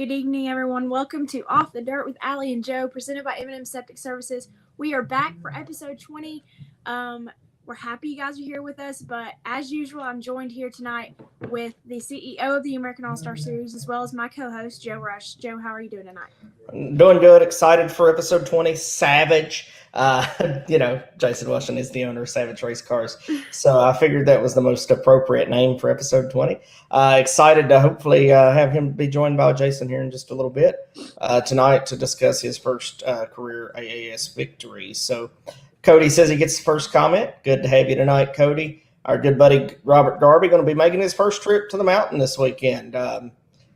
Good evening, everyone. Welcome to Off the Dirt with Allie and Joe, presented by M&M Septic Services. We are back for episode 20. We're happy you guys are here with us, but as usual, I'm joined here tonight with the CEO of the American All-Star Series, as well as my co-host, Joe Rush. Joe, how are you doing tonight? Doing good. Excited for episode 20. Savage. Jason Welshan is the owner of Savage Race Cars. So I figured that was the most appropriate name for episode 20. Excited to hopefully have him be joined by Jason here in just a little bit tonight to discuss his first career AAS victory. So Cody says he gets the first comment. Good to have you tonight, Cody. Our good buddy Robert Darby going to be making his first trip to the mountain this weekend.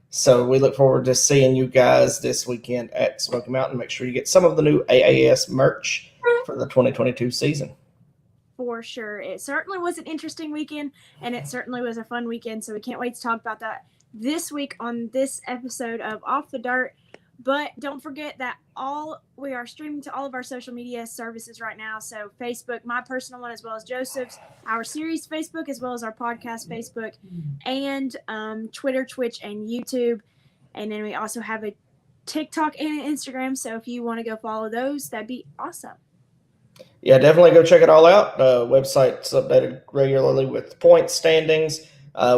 So we look forward to seeing you guys this weekend at Smoky Mountain. Make sure you get some of the new AAS merch for the 2022 season. For sure. It certainly was an interesting weekend, and it certainly was a fun weekend, so we can't wait to talk about that this week on this episode of Off the Dirt. But don't forget that we are streaming to all of our social media services right now. So Facebook, my personal one, as well as Joseph's, our series Facebook, as well as our podcast Facebook, and Twitter, Twitch, and YouTube. And then we also have a TikTok and an Instagram. So if you want to go follow those, that'd be awesome. Yeah, definitely go check it all out. Website's updated regularly with points, standings.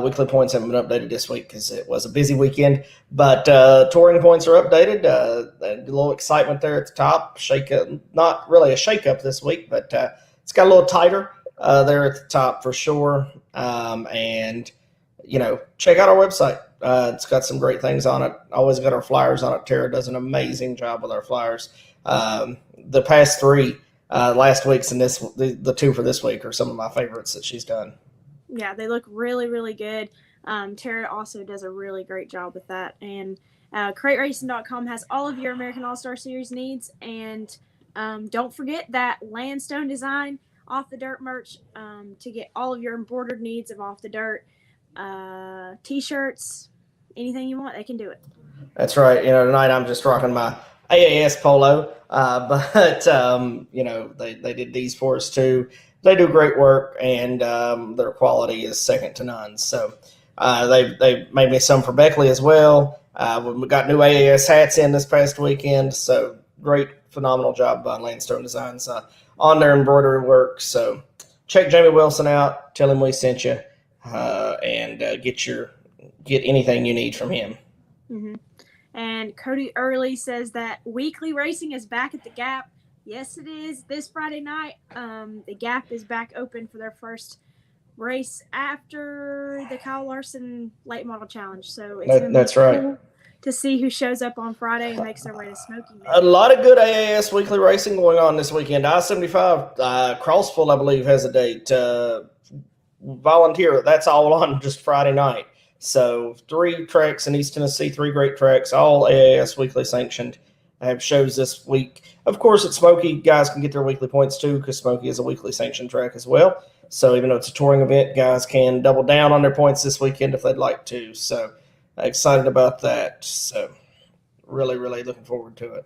Weekly points haven't been updated this week because it was a busy weekend, but touring points are updated. A little excitement there at the top. Not really a shake-up this week, but it's got a little tighter there at the top for sure. And check out our website. It's got some great things on it. Always got our flyers on it. Tara does an amazing job with our flyers. The past three last week's and the two for this week are some of my favorites that she's done. Yeah, they look really, really good. Tara also does a really great job with that. And CrateRacing.com has all of your American All-Star Series needs. And don't forget that Landstone Design Off the Dirt merch to get all of your embroidered needs of Off the Dirt. T-shirts, anything you want, they can do it. That's right. Tonight I'm just rocking my AAS polo. But they did these for us too. They do great work, and their quality is second to none. So they made me some for Beckley as well. We got new AAS hats in this past weekend. So great, phenomenal job by Landstone Designs on their embroidery work. So check Jamie Wilson out. Tell him we sent you, and get anything you need from him. Mm-hmm. And Cody Early says that weekly racing is back at the Gap. Yes, it is. This Friday night, the Gap is back open for their first race after the Kyle Larson Late Model Challenge. So it's cool to see who shows up on Friday and makes their way to Smoky Mountain. A lot of good AAS weekly racing going on this weekend. I-75, Crossville, I believe, has a date. Volunteer, that's all on just Friday night. So 3 tracks in East Tennessee, 3 great tracks, all AAS weekly sanctioned. I have shows this week. Of course, at Smoky, guys can get their weekly points too because Smoky is a weekly sanctioned track as well. So even though it's a touring event, guys can double down on their points this weekend if they'd like to. So excited about that. So really, really looking forward to it.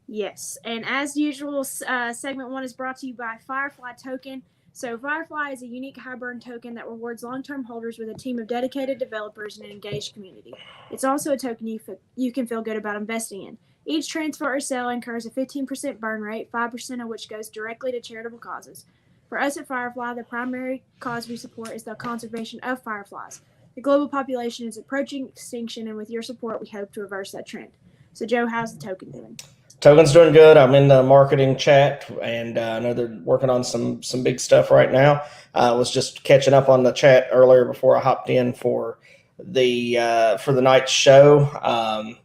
Yes, and as usual, segment 1 is brought to you by Firefly Token. So Firefly is a unique high burn token that rewards long-term holders with a team of dedicated developers and an engaged community. It's also a token you can feel good about investing in. Each transfer or sale incurs a 15% burn rate, 5% of which goes directly to charitable causes. For us at Firefly, the primary cause we support is the conservation of fireflies. The global population is approaching extinction, and with your support, we hope to reverse that trend. So Joe, how's the token doing? Token's doing good. I'm in the marketing chat, and I know they're working on some big stuff right now. I was just catching up on the chat earlier before I hopped in for the night's show.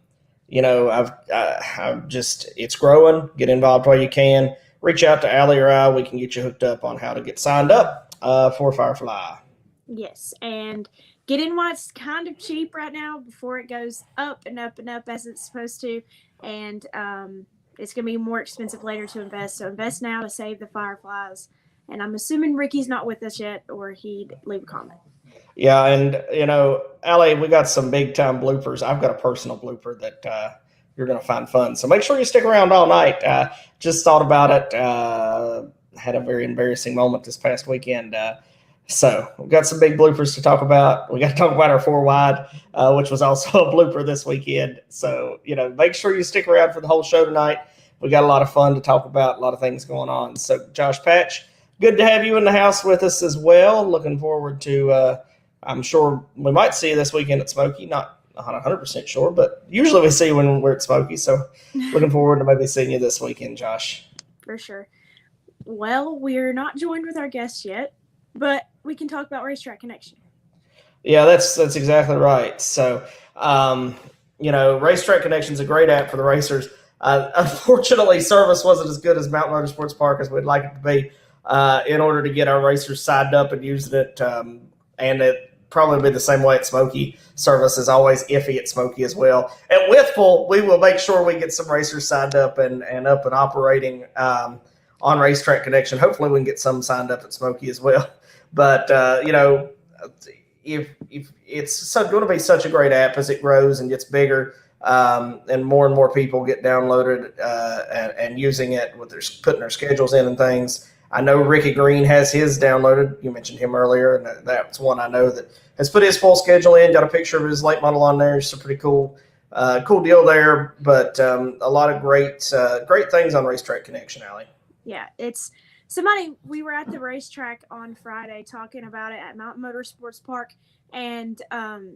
It's growing. Get involved while you can. Reach out to Allie or I. We can get you hooked up on how to get signed up for Firefly. Yes, and get in while it's kind of cheap right now before it goes up and up and up as it's supposed to. And it's going to be more expensive later to invest. So invest now to save the fireflies. And I'm assuming Ricky's not with us yet, or he'd leave a comment. Yeah, and, Allie, we got some big-time bloopers. I've got a personal blooper that you're going to find fun. So make sure you stick around all night. Just thought about it. Had a very embarrassing moment this past weekend. So we've got some big bloopers to talk about. We got to talk about our 4 wide, which was also a blooper this weekend. So, make sure you stick around for the whole show tonight. We got a lot of fun to talk about, a lot of things going on. So, Josh Patch, good to have you in the house with us as well. Looking forward to, I'm sure we might see you this weekend at Smoky. Not 100% sure, but usually we see you when we're at Smoky. So, looking forward to maybe seeing you this weekend, Josh. For sure. Well, we're not joined with our guests yet, but we can talk about Racetrack Connection. Yeah, that's exactly right. So, Racetrack Connection is a great app for the racers. Unfortunately, service wasn't as good as Mountain Motorsports Park as we'd like it to be in order to get our racers signed up and using it. And it probably be the same way at Smoky. Service is always iffy at Smoky as well. At Withful, we will make sure we get some racers signed up and up and operating on Racetrack Connection. Hopefully, we can get some signed up at Smoky as well. But, if it's going to be such a great app as it grows and gets bigger and more people get downloaded and using it with putting their schedules in and things. I know Ricky Green has his downloaded. You mentioned him earlier, and that's one I know that has put his full schedule in, got a picture of his late model on there. It's a pretty cool deal there, but a lot of great things on Racetrack Connection, Allie. Yeah, we were at the racetrack on Friday talking about it at Mountain Motorsports Park, and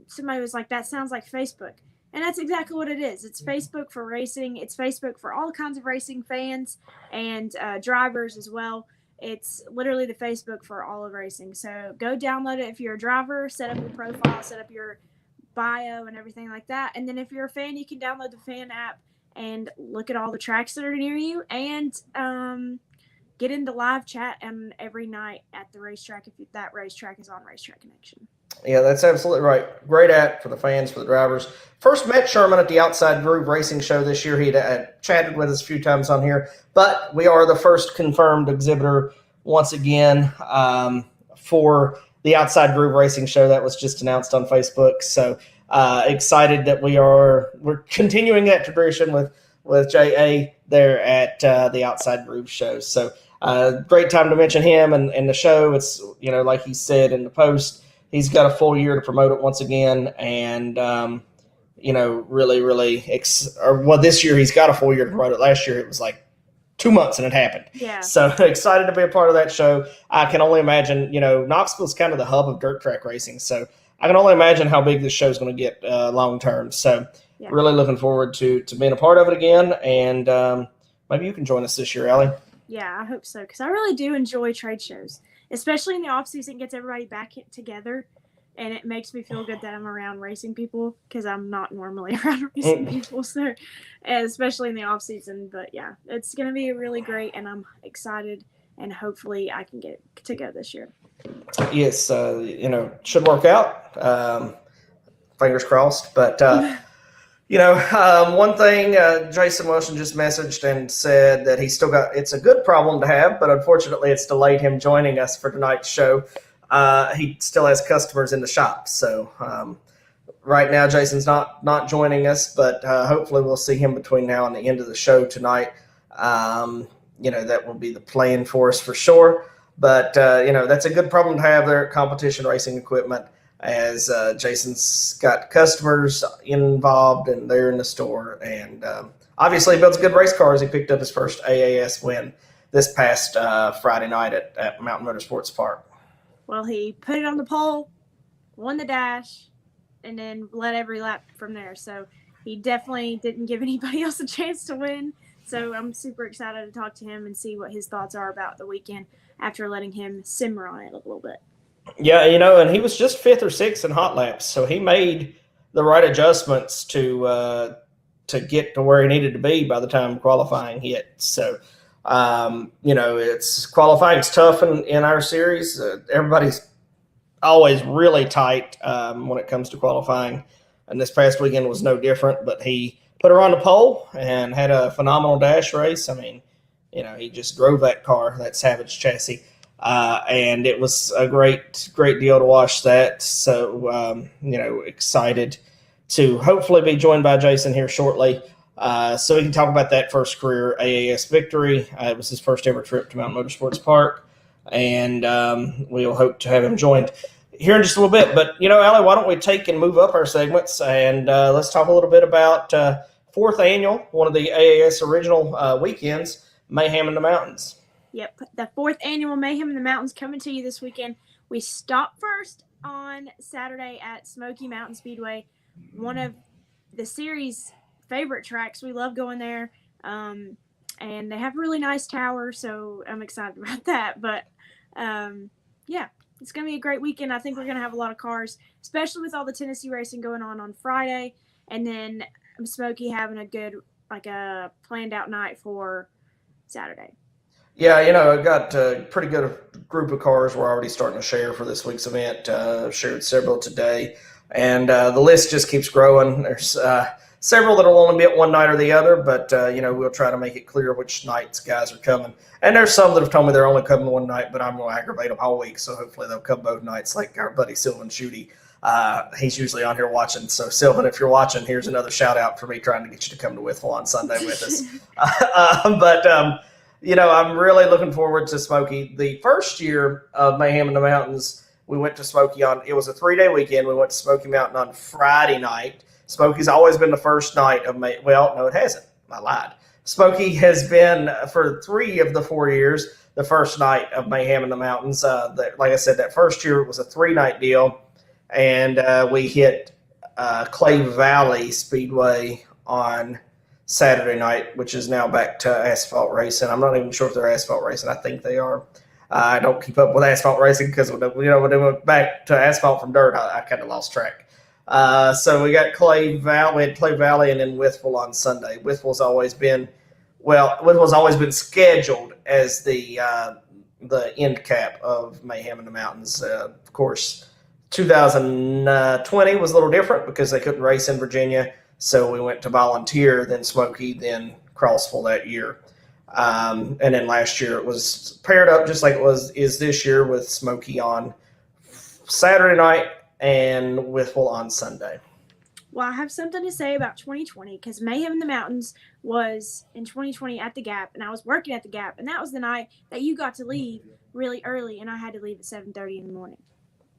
somebody was like, that sounds like Facebook. And that's exactly what it is. It's Facebook for racing. It's Facebook for all kinds of racing fans and drivers as well. It's literally the Facebook for all of racing. So go download it if you're a driver, set up your profile, set up your bio and everything like that. And then if you're a fan, you can download the fan app and look at all the tracks that are near you and get into live chat every night at the racetrack if that racetrack is on Racetrack Connection. Yeah, that's absolutely right. Great app for the fans, for the drivers. First met Sherman at the Outside Groove Racing Show this year. He chatted with us a few times on here, but we are the first confirmed exhibitor once again for the Outside Groove Racing Show that was just announced on Facebook. So excited that we're continuing that tradition with JA there at the Outside Groove Show. So great time to mention him and the show. It's, like he said in the post, he's got a full year to promote it once again. And, really, this year he's got a full year to promote it. Last year it was like 2 months and it happened. Yeah. So excited to be a part of that show. I can only imagine, Knoxville's kind of the hub of dirt track racing. So I can only imagine how big this show is going to get long term. So really looking forward to being a part of it again. And maybe you can join us this year, Allie. Yeah, I hope so, because I really do enjoy trade shows, especially in the off season. It gets everybody back together, and it makes me feel good that I'm around racing people because I'm not normally around racing people. So, especially in the off season. But yeah, it's going to be really great, and I'm excited, and hopefully I can get to go this year. Yes, should work out. Fingers crossed, but. One thing Jason Welshan just messaged and said that he still it's a good problem to have, but unfortunately it's delayed him joining us for tonight's show. He still has customers in the shop. So right now Jason's not joining us, but hopefully we'll see him between now and the end of the show tonight. That will be the plan for us for sure. But, that's a good problem to have there at Competition Racing Equipment, as Jason's got customers involved and they're in the store. And obviously he builds good race cars. He picked up his first AAS win this past Friday night at Mountain Motorsports Park. Well, he put it on the pole, won the dash, and then led every lap from there. So he definitely didn't give anybody else a chance to win. So I'm super excited to talk to him and see what his thoughts are about the weekend after letting him simmer on it a little bit. Yeah, and he was just 5th or 6th in hot laps, so he made the right adjustments to get to where he needed to be by the time qualifying hit. So, it's qualifying's tough in our series. Everybody's always really tight when it comes to qualifying, and this past weekend was no different. But he put her on the pole and had a phenomenal dash race. I mean, he just drove that car, that Savage chassis. And it was a great deal to watch that. So, excited to hopefully be joined by Jason here shortly. So we can talk about that first career AAS victory. It was his first ever trip to Mountain Motorsports Park. and we'll hope to have him joined here in just a little bit. But, Allie, why don't we take and move up our segments, and let's talk a little bit about fourth annual, one of the AAS original weekends, Mayhem in the Mountains. Yep, the fourth annual Mayhem in the Mountains coming to you this weekend. We stopped first on Saturday at Smoky Mountain Speedway, one of the series' favorite tracks. We love going there, and they have a really nice tower, so I'm excited about that. But, yeah, it's going to be a great weekend. I think we're going to have a lot of cars, especially with all the Tennessee racing going on Friday, and then Smoky having a good, a planned out night for Saturday. Yeah, I got a pretty good group of cars we're already starting to share for this week's event. Shared several today, and the list just keeps growing. There's several that will only be at one night or the other, but, we'll try to make it clear which nights guys are coming. And there's some that have told me they're only coming one night, but I'm going to aggravate them all week, so hopefully they'll come both nights, like our buddy Sylvan Schutte. He's usually on here watching. So, Sylvan, if you're watching, here's another shout-out for me trying to get you to come to Withville on Sunday with us. I'm really looking forward to Smoky. The first year of Mayhem in the Mountains, we went to Smoky it was a 3-day weekend. We went to Smoky Mountain on Friday night. Smoky's always been the first night of May. Well, no, it hasn't. I lied. Smoky has been, for 3 of the 4 years, the first night of Mayhem in the Mountains. Like I said, that first year it was a 3-night deal, and we hit Clay Valley Speedway on Saturday night, which is now back to asphalt racing. I'm not even sure if they're asphalt racing. I think they are. I don't keep up with asphalt racing because when they went back to asphalt from dirt, I kind of lost track. So we got Clay Valley, and then Withville on Sunday. Withville's always been scheduled as the end cap of Mayhem in the Mountains. Of course, 2020 was a little different because they couldn't race in Virginia. So we went to Volunteer, then Smoky, then Crossville that year. And then last year it was paired up just like is this year, with Smoky on Saturday night and Withville on Sunday. Well, I have something to say about 2020 because Mayhem in the Mountains was in 2020 at the Gap, and I was working at the Gap, and that was the night that you got to leave really early, and I had to leave at 7:30 in the morning.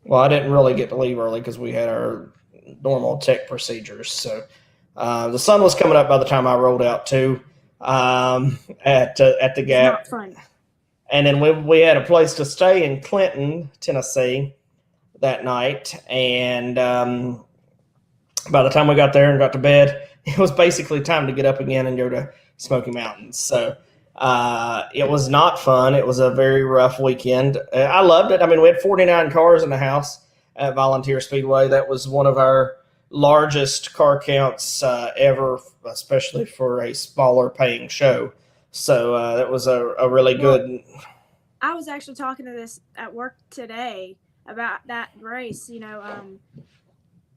Well, I didn't really get to leave early because we had our normal tech procedures. So the sun was coming up by the time I rolled out too at the Gap. It's not fun. And then we had a place to stay in Clinton, Tennessee that night. And by the time we got there and got to bed, it was basically time to get up again and go to Smoky Mountains. So it was not fun. It was a very rough weekend. I loved it. I mean, we had 49 cars in the house at Volunteer Speedway. That was one of our largest car counts ever, especially for a smaller paying show. So that was a really good. I was actually talking to this at work today about that race.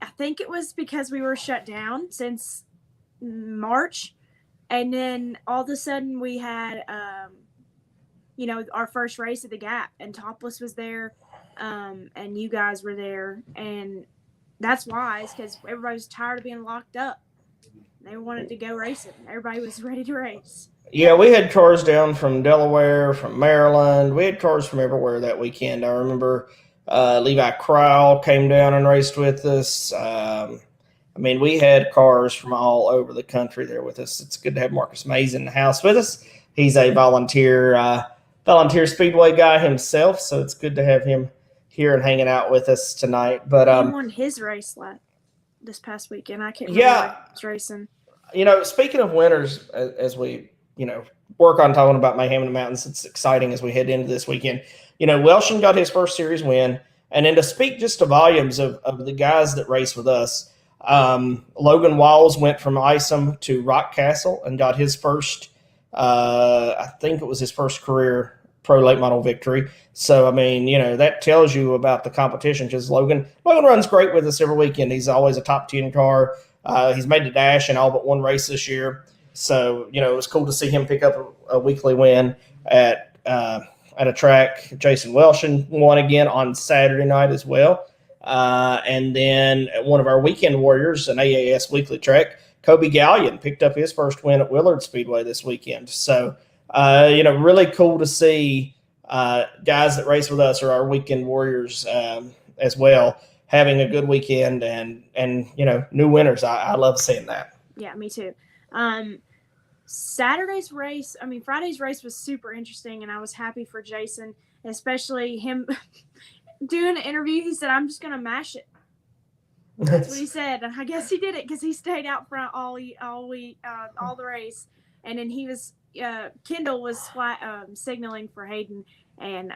I think it was because we were shut down since March, and then all of a sudden we had our first race at the Gap, and Topless was there, and you guys were there, and that's why, is because everybody was tired of being locked up. They wanted to go racing. Everybody was ready to race. Yeah, we had cars down from Delaware, from Maryland. We had cars from everywhere that weekend. I remember Levi Crowell came down and raced with us. We had cars from all over the country there with us. It's good to have Marcus Mays in the house with us. He's a volunteer Speedway guy himself, so it's good to have him here and hanging out with us tonight. But he won his race this past weekend. I can't remember his racing. Speaking of winners, as we work on talking about Mayhem in the Mountains, it's exciting as we head into this weekend. Welshan got his first series win, and then to speak just to volumes of the guys that race with us, Logan Walls went from Isom to Rock Castle and got his first, I think it was his first career pro late model victory. So, that tells you about the competition, because Logan runs great with us every weekend. He's always a top 10 car. He's made the dash in all but one race this year. So, it was cool to see him pick up a weekly win at a track. Jason Welshan won again on Saturday night as well. And then at one of our weekend warriors, an AAS weekly track, Kobe Gallion picked up his first win at Willard Speedway this weekend. So, really cool to see guys that race with us are our weekend warriors as well, having a good weekend and new winners. I love seeing that. Yeah, me too. Friday's race was super interesting, and I was happy for Jason, especially him doing an interview. He said, "I'm just gonna mash it." That's what he said, and I guess he did it because he stayed out front all the race, and then he was Kendall was signaling for Hayden, and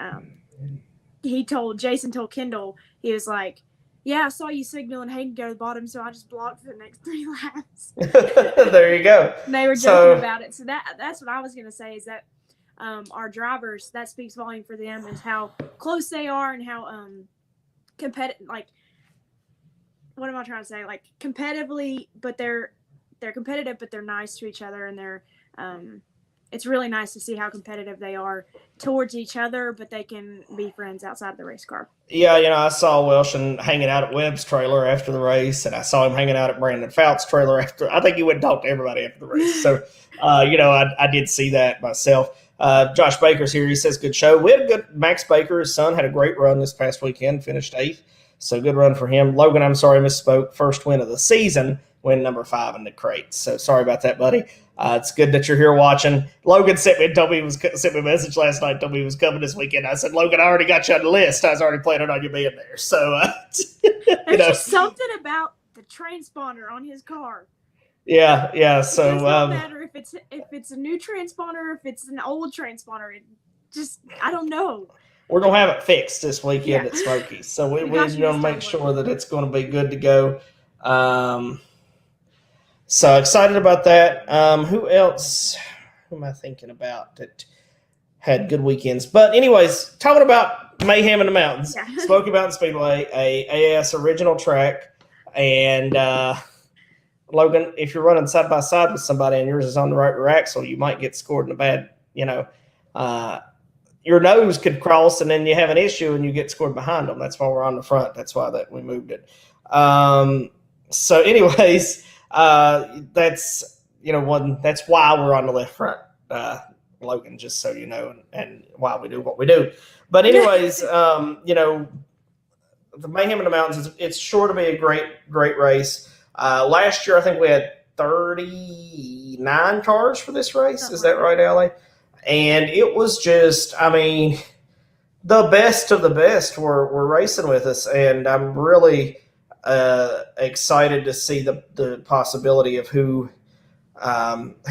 Jason told Kendall, he was like, "Yeah, I saw you signaling Hayden go to the bottom, so I just blocked for the next 3 laps." There you go. And they were joking about it. So that's what I was going to say is that our drivers, that speaks volume for them, is how close they are and how competitive. Like, what am I trying to say? Like, competitively, but they're competitive, but they're nice to each other, and they're it's really nice to see how competitive they are towards each other, but they can be friends outside of the race car. Yeah, I saw Welshan hanging out at Webb's trailer after the race, and I saw him hanging out at Brandon Fout's trailer after. I think he went and talked to everybody after the race. So, I did see that myself. Josh Baker's here. He says, good show. We had a good Max Baker. His son had a great run this past weekend, finished 8th. So good run for him. Logan, I'm sorry, misspoke. First win of the season, win number 5 in the crate. So sorry about that, buddy. It's good that you're here watching. Logan sent me a message last night, told me he was coming this weekend. I said, Logan, I already got you on the list. I was already planning on you being there. So, there's just something about the transponder on his car. Yeah. So it doesn't matter if it's a new transponder or if it's an old transponder. I don't know. We're going to have it fixed this weekend at Smoky's. So we're going to make sure that it's going to be good to go. So excited about that. Who else? Who am I thinking about that had good weekends? But anyways, talking about Mayhem in the Mountains, Smoky Mountain Speedway, a AAS original track. And Logan, if you're running side by side with somebody and yours is on the right rear axle, you might get scored in a bad, your nose could cross and then you have an issue and you get scored behind them. That's why we're on the front. That's why we moved it. So anyways, that's why we're on the left front, Logan, just so you know, and why we do what we do. But anyways, the Mayhem in the Mountains, it's sure to be a great race. Last year, I think we had 39 cars for this race. Is that right, Allie? And it was just, the best of the best were racing with us. And I'm really excited to see the possibility of who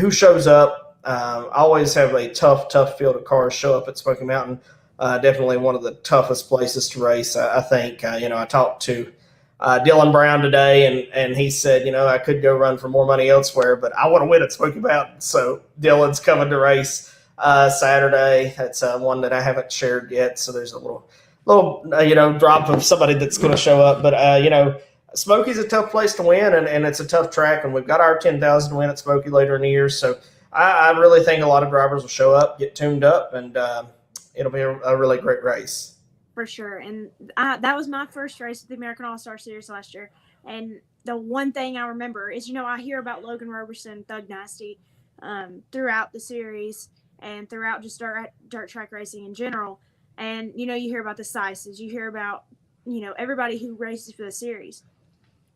shows up. Always have a tough field of cars show up at Smoky Mountain. Definitely one of the toughest places to race. I think, I talked to Dylan Brown today, and he said, I could go run for more money elsewhere, but I want to win at Smoky Mountain. So Dylan's coming to race Saturday. That's one that I haven't shared yet. So there's a little drop of somebody that's going to show up. But, Smoky's a tough place to win, and it's a tough track, and we've got our 10,000 win at Smoky later in the year. So I really think a lot of drivers will show up, get tuned up, and it'll be a really great race. For sure. And that was my first race at the American All-Star Series last year. And the one thing I remember is, I hear about Logan Roberson, Thug Nasty, throughout the series and throughout just dirt track racing in general. And, you hear about the Sices. You hear about, everybody who races for the series.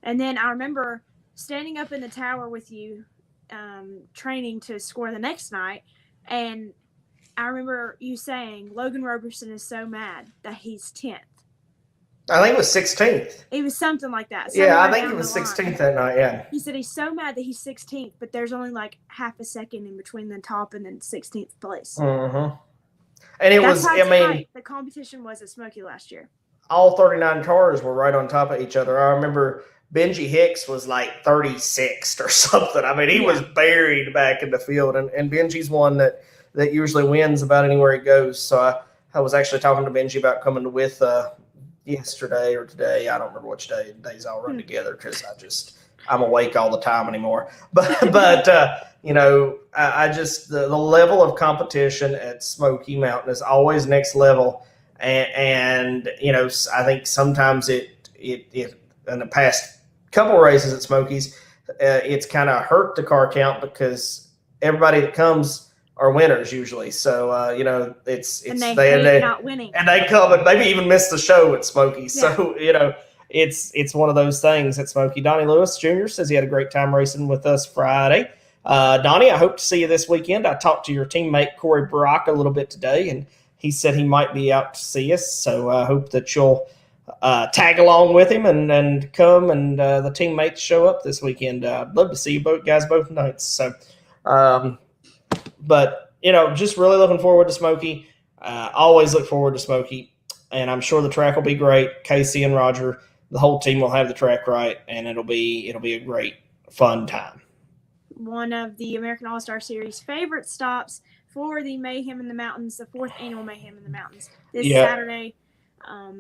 And then I remember standing up in the tower with you, training to score the next night. And I remember you saying Logan Roberson is so mad that he's 10th. I think it was 16th. It was something like that. Yeah, I think it was 16th that night, yeah. He said he's so mad that he's 16th, but there's only like half a second in between the top and then 16th place. Mm-hmm. And the competition was at Smoky last year. All 39 cars were right on top of each other. I remember Benji Hicks was like 36th or something. He was buried back in the field, and Benji's one that usually wins about anywhere he goes. So I was actually talking to Benji about coming with yesterday or today. I don't remember which day. Days all run together because I'm awake all the time anymore. But I just the level of competition at Smoky Mountain is always next level, and I think sometimes it in the past couple races at Smokies, it's kind of hurt the car count because everybody that comes are winners usually. So it's and they hate not winning, and they come and maybe even miss the show at Smokey. So it's one of those things at Smokey. Donnie Lewis Jr. says he had a great time racing with us Friday. Donnie, I hope to see you this weekend. I talked to your teammate Corey Brock a little bit today, and he said he might be out to see us. So I hope that you'll tag along with him and come and the teammates show up this weekend. I'd love to see you both nights. So, but just really looking forward to Smokey. Always look forward to Smokey, and I'm sure the track will be great. Casey and Roger, the whole team will have the track right, and it'll be a great fun time. One of the American All-Star Series favorite stops for the Mayhem in the Mountains, the 4th annual Mayhem in the Mountains, this Saturday.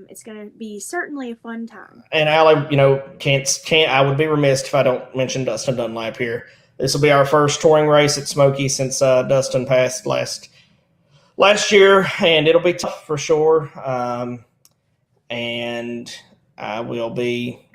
It's going to be certainly a fun time. And Allie, can't I would be remiss if I don't mention Dustin Dunlap here. This will be our first touring race at Smokey since Dustin passed last year, and it'll be tough for sure. And I will be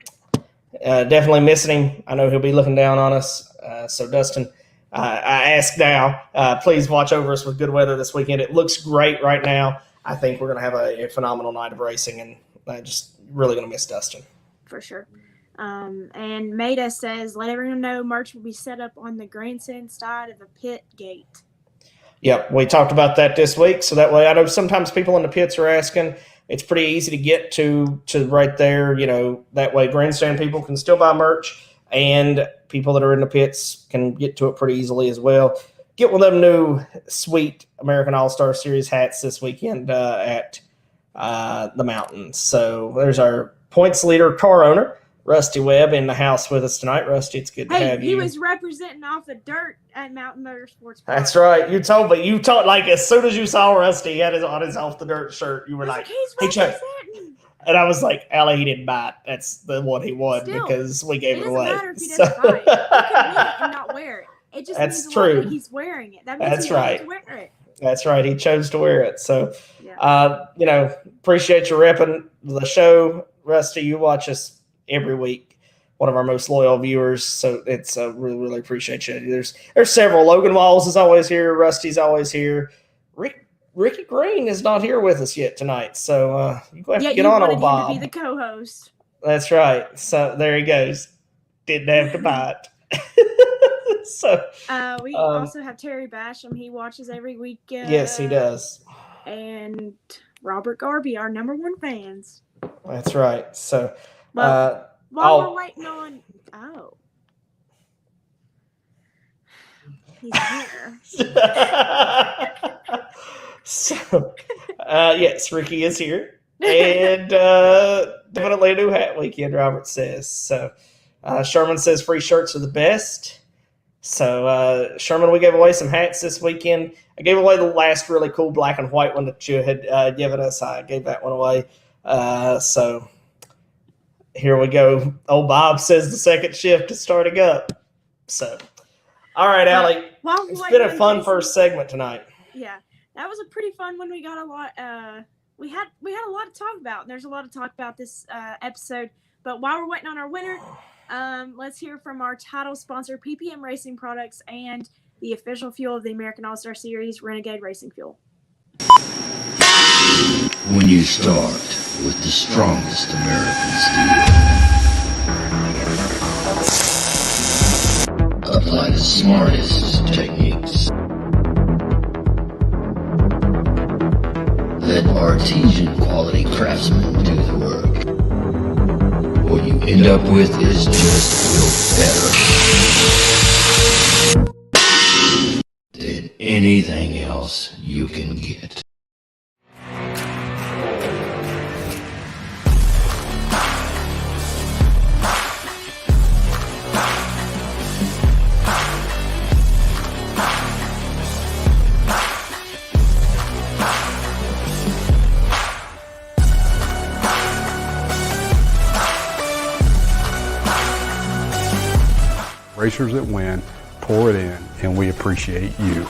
definitely missing him. I know he'll be looking down on us. So Dustin, I ask now, please watch over us with good weather this weekend. It looks great right now. I think we're going to have a phenomenal night of racing, and I'm just really going to miss Dustin. For sure. And Maida says, let everyone know merch will be set up on the grandstand side of the pit gate. Yep, we talked about that this week, so that way I know sometimes people in the pits are asking. It's pretty easy to get to right there. That way grandstand people can still buy merch, and people that are in the pits can get to it pretty easily as well. Get one of them new sweet American All-Star Series hats this weekend at the mountains. So there's our points leader car owner, Rusty Webb, in the house with us tonight. Rusty, it's good to have you. He was representing Off the Dirt at Mountain Motorsports Park. That's right. You told like as soon as you saw Rusty, he had his Off the Dirt shirt. You were like, he's representing. And I was like, Allie, he didn't buy it. That's the one he won because we gave it away. It doesn't matter if he doesn't buy it. He can win it and not wear it. It just means that he's wearing it. That means he wants to wear it. That's right. He chose to wear it. So, appreciate you repping the show. Rusty, you watch us every week. One of our most loyal viewers. So it's really, really appreciate you. There's several. Logan Walls is always here. Rusty's always here. Ricky Green is not here with us yet tonight. So you have to get on, old Bob. To be the co-host. That's right. So there he goes. Didn't have to buy it. So we also have Terry Basham. He watches every week. Yes, he does. And Robert Garby, our number one fans. That's right. So while we're waiting on, he's here. So yes, Ricky is here, and definitely a new hat weekend. Robert says so. Sherman says free shirts are the best. So, Sherman, we gave away some hats this weekend. I gave away the last really cool black and white one that you had given us. I gave that one away. So, here we go. Old Bob says the second shift is starting up. So, all right, Allie. It's been a fun first segment tonight. Yeah, that was a pretty fun one. We got a lot. We had a lot to talk about. There's a lot to talk about this episode. But while we're waiting on our winner, let's hear from our title sponsor, PPM Racing Products, and the official fuel of the American All-Star Series, Renegade Racing Fuel. When you start with the strongest American steel, apply the smartest techniques. Let artesian quality craftsmen do the work. What you end up with is just better than anything else you can get. Racers that win, pour it in, and we appreciate you.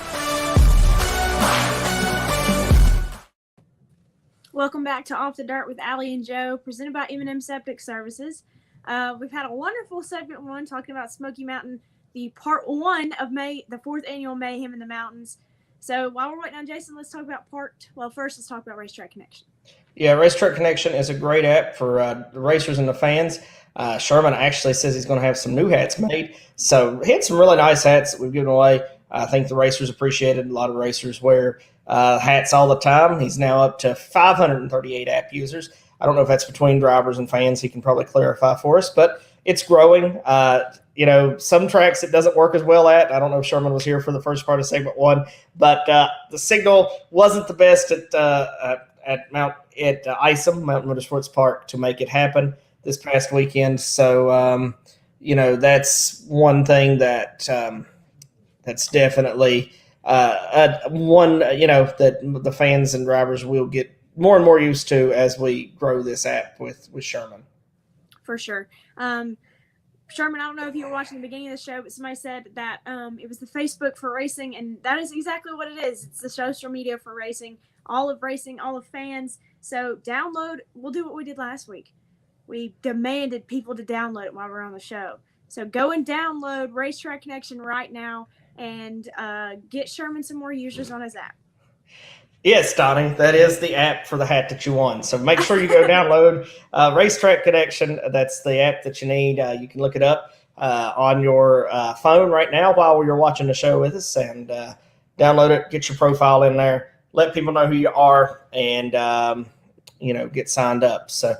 Welcome back to Off the Dirt with Allie and Joe, presented by M&M Septic Services. We've had a wonderful segment one talking about Smoky Mountain, the part one of the 4th annual Mayhem in the Mountains. So while we're waiting on Jason, let's talk about first let's talk about Racetrack Connection. Yeah, Racetrack Connection is a great app for the racers and the fans. Sherman actually says he's going to have some new hats made. So he had some really nice hats that we've given away. I think the racers appreciated. A lot of racers wear hats all the time. He's now up to 538 app users. I don't know if that's between drivers and fans. He can probably clarify for us, but it's growing. Some tracks it doesn't work as well at. I don't know if Sherman was here for the first part of segment 1, but the signal wasn't the best at Isom, Mountain Motorsports Park, to make it happen this past weekend. So, that's one thing that's definitely that the fans and drivers will get more and more used to as we grow this app with Sherman. For sure. Sherman, I don't know if you were watching the beginning of the show, but somebody said that it was the Facebook for racing, and that is exactly what it is. It's the social media for racing, all of fans. So download. We'll do what we did last week. We demanded people to download it while we're on the show. So go and download Racetrack Connection right now and get Sherman some more users on his app. Yes, Donnie, that is the app for the hat that you won. So make sure you go download Racetrack Connection. That's the app that you need. You can look it up on your phone right now while you're watching the show with us, and download it, get your profile in there, let people know who you are, and get signed up. So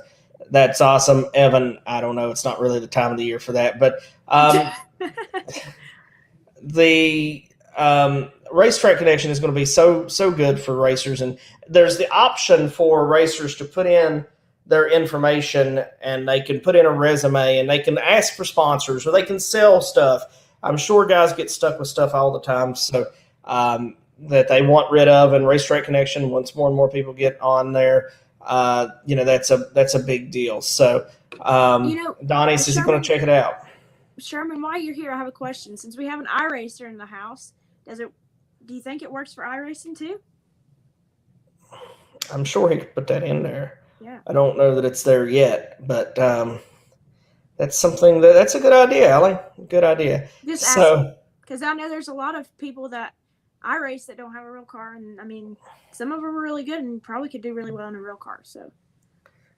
that's awesome. Evan, I don't know, it's not really the time of the year for that, but the Racetrack Connection is going to be so good for racers, and there's the option for racers to put in their information, and they can put in a resume, and they can ask for sponsors, or they can sell stuff. I'm sure guys get stuck with stuff all the time, so that they want rid of, and Racetrack Connection, once more and more people get on there, that's a big deal. So Donnie says he's going to check it out. Sherman, while you're here, I have a question. Since we have an iRacer in the house, do you think it works for iRacing too? I'm sure he could put that in there. Yeah. I don't know that it's there yet, but that's something that's a good idea, Allie. Good idea. Just asking, because I know there's a lot of people that I race that don't have a real car, and I mean, some of them are really good and probably could do really well in a real car. So.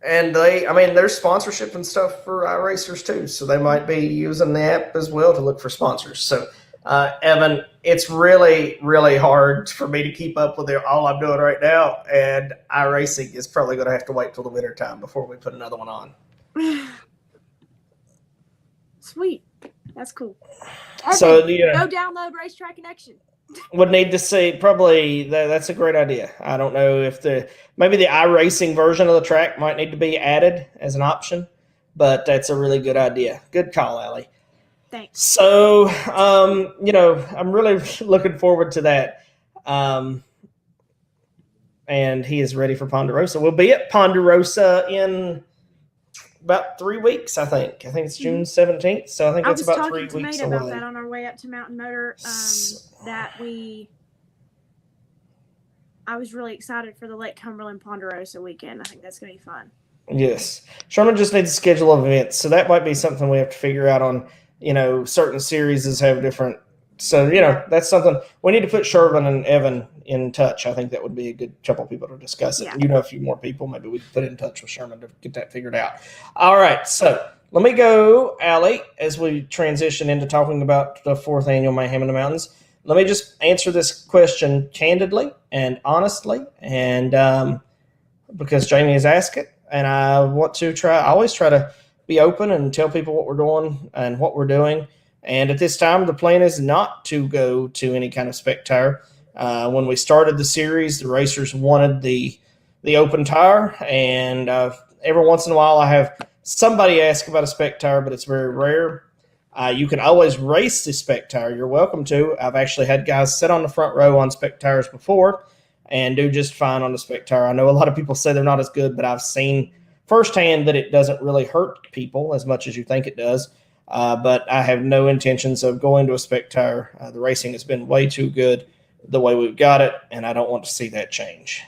And there's sponsorship and stuff for iRacers too, so they might be using the app as well to look for sponsors. So, Evan, it's really, really hard for me to keep up with all I'm doing right now, and iRacing is probably going to have to wait till the winter time before we put another one on. Sweet. That's cool. Evan, So go download Racetrack Connection. Would need to see, probably that's a great idea. I don't know if maybe the iRacing version of the track might need to be added as an option, but that's a really good idea. Good call, Allie. Thanks. So, I'm really looking forward to that. And he is ready for Ponderosa. We'll be at Ponderosa in about 3 weeks, I think. I think it's June 17th, so I think that's about 3 weeks away. I was talking to Mate about that on our way up to Mountain Motor, I was really excited for the Lake Cumberland Ponderosa weekend. I think that's going to be fun. Yes. Sherman just needs a schedule of events, so that might be something we have to figure out on, certain series have different. So, that's something we need to put Sherman and Evan in touch. I think that would be a good couple of people to discuss it. Yeah. A few more people. Maybe we can put in touch with Sherman to get that figured out. All right. So let me go, Allie, as we transition into talking about the 4th annual Mayhem in the Mountains. Let me just answer this question candidly and honestly, and because Jamie has asked it, and I always try to be open and tell people what we're doing and what we're doing. And at this time, the plan is not to go to any kind of spec tire. When we started the series, the racers wanted the open tire, and every once in a while I have somebody ask about a spec tire, but it's very rare. You can always race the spec tire. You're welcome to. I've actually had guys sit on the front row on spec tires before and do just fine on the spec tire. I know a lot of people say they're not as good, but I've seen firsthand that it doesn't really hurt people as much as you think it does. But I have no intentions of going to a spec tire. The racing has been way too good the way we've got it, and I don't want to see that change.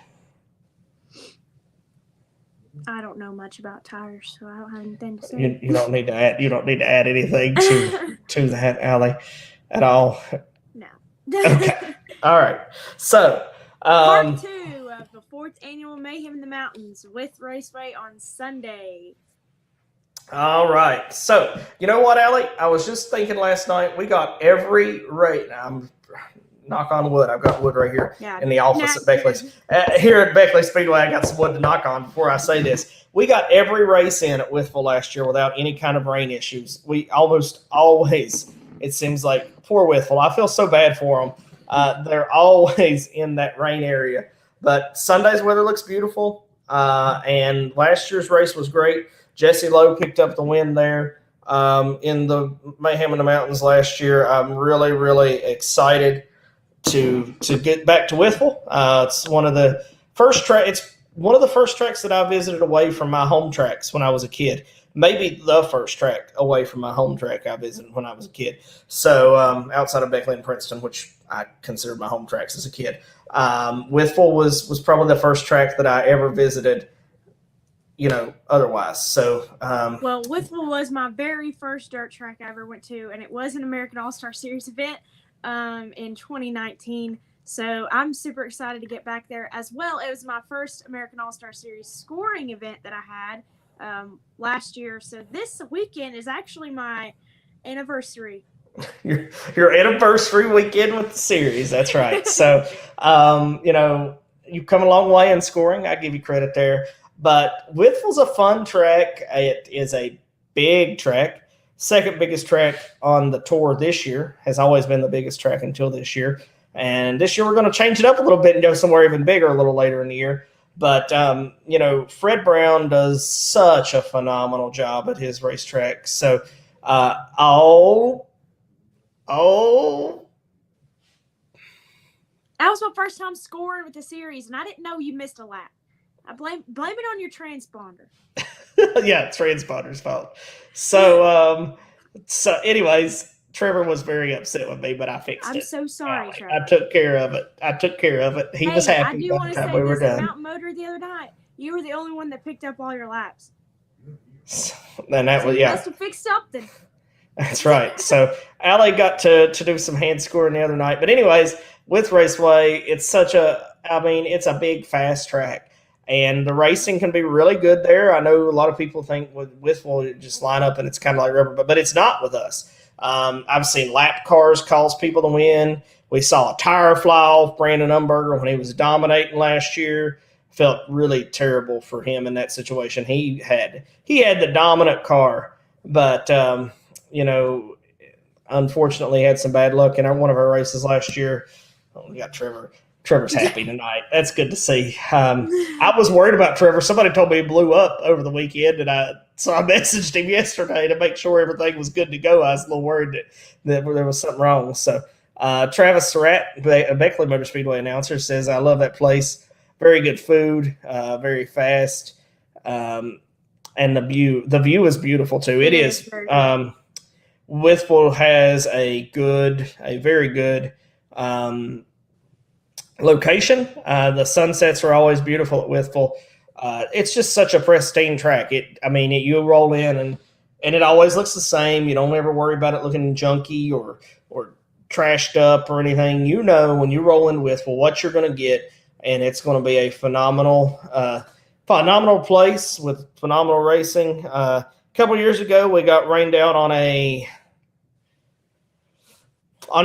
I don't know much about tires, so I don't have anything to say. You don't need to add. You don't need to add anything to that, Allie, at all. No. Okay. All right. So, Part 2 of the 4th annual Mayhem in the Mountains with Raceway on Sunday. all right. So, you know what, Allie? I was just thinking last night, we got every race. I'm knock on wood. I've got wood right here in the office at Beckley's. Here at Beckley Speedway, I got some wood to knock on before I say this. We got every race in at Withville last year without any kind of rain issues. We almost always, it seems like, poor Withville. I feel so bad for them. They're always in that rain area. But Sunday's weather looks beautiful. And last year's race was great. Jesse Lowe picked up the win there in the Mayhem in the Mountains last year. I'm really, really excited to get back to Withville. It's one of the first tracks that I visited away from my home tracks when I was a kid. Maybe the first track away from my home track I visited when I was a kid. So outside of Beckley and Princeton, which I considered my home tracks as a kid, Withville was probably the first track that I ever visited, otherwise. So well, Withville was my very first dirt track I ever went to, and it was an American All-Star Series event in 2019. So I'm super excited to get back there as well. It was my first American All-Star Series scoring event that I had last year. So this weekend is actually my anniversary. Your anniversary weekend with the series. That's right. So, you've come a long way in scoring. I give you credit there. But Withville's a fun track. It is a big track. Second biggest track on the tour this year. Has always been the biggest track until this year. And this year we're going to change it up a little bit and go somewhere even bigger a little later in the year. But, Fred Brown does such a phenomenal job at his racetrack. So, that was my first time scoring with the series, and I didn't know you missed a lap. I blame it on your transponder. Yeah, transponder's fault. So anyways, Trevor was very upset with me, but I fixed it. I'm so sorry, Trevor. I took care of it. He was happy. I do want to say this at Mountain Motor the other night. You were the only one that picked up all your laps. And that was, yeah. You must have fixed something. That's right. So Allie got to do some hand scoring the other night. But anyways, with Raceway, it's it's a big, fast track. And the racing can be really good there. I know a lot of people think with Withville, you just line up and it's kind of like rubber, but it's not with us. I've seen lap cars cause people to win. We saw a tire fly off Brandon Umberger when he was dominating last year. Felt really terrible for him in that situation. He had the dominant car, but unfortunately had some bad luck in one of our races last year. Oh, we got Trevor. Trevor's happy tonight. That's good to see. I was worried about Trevor. Somebody told me he blew up over the weekend, so I messaged him yesterday to make sure everything was good to go. I was a little worried that there was something wrong. So Travis Surratt, a Beckley Motor Speedway announcer, says, "I love that place. Very good food, very fast, and the view is beautiful too. It is. Withville has a very good location. The sunsets are always beautiful at Withville. It's just such a pristine track. You roll in and it always looks the same. You don't ever worry about it looking junky or trashed up or anything. When you roll in Withville what you're going to get, and it's going to be a phenomenal place with phenomenal racing. A couple years ago, we got rained out on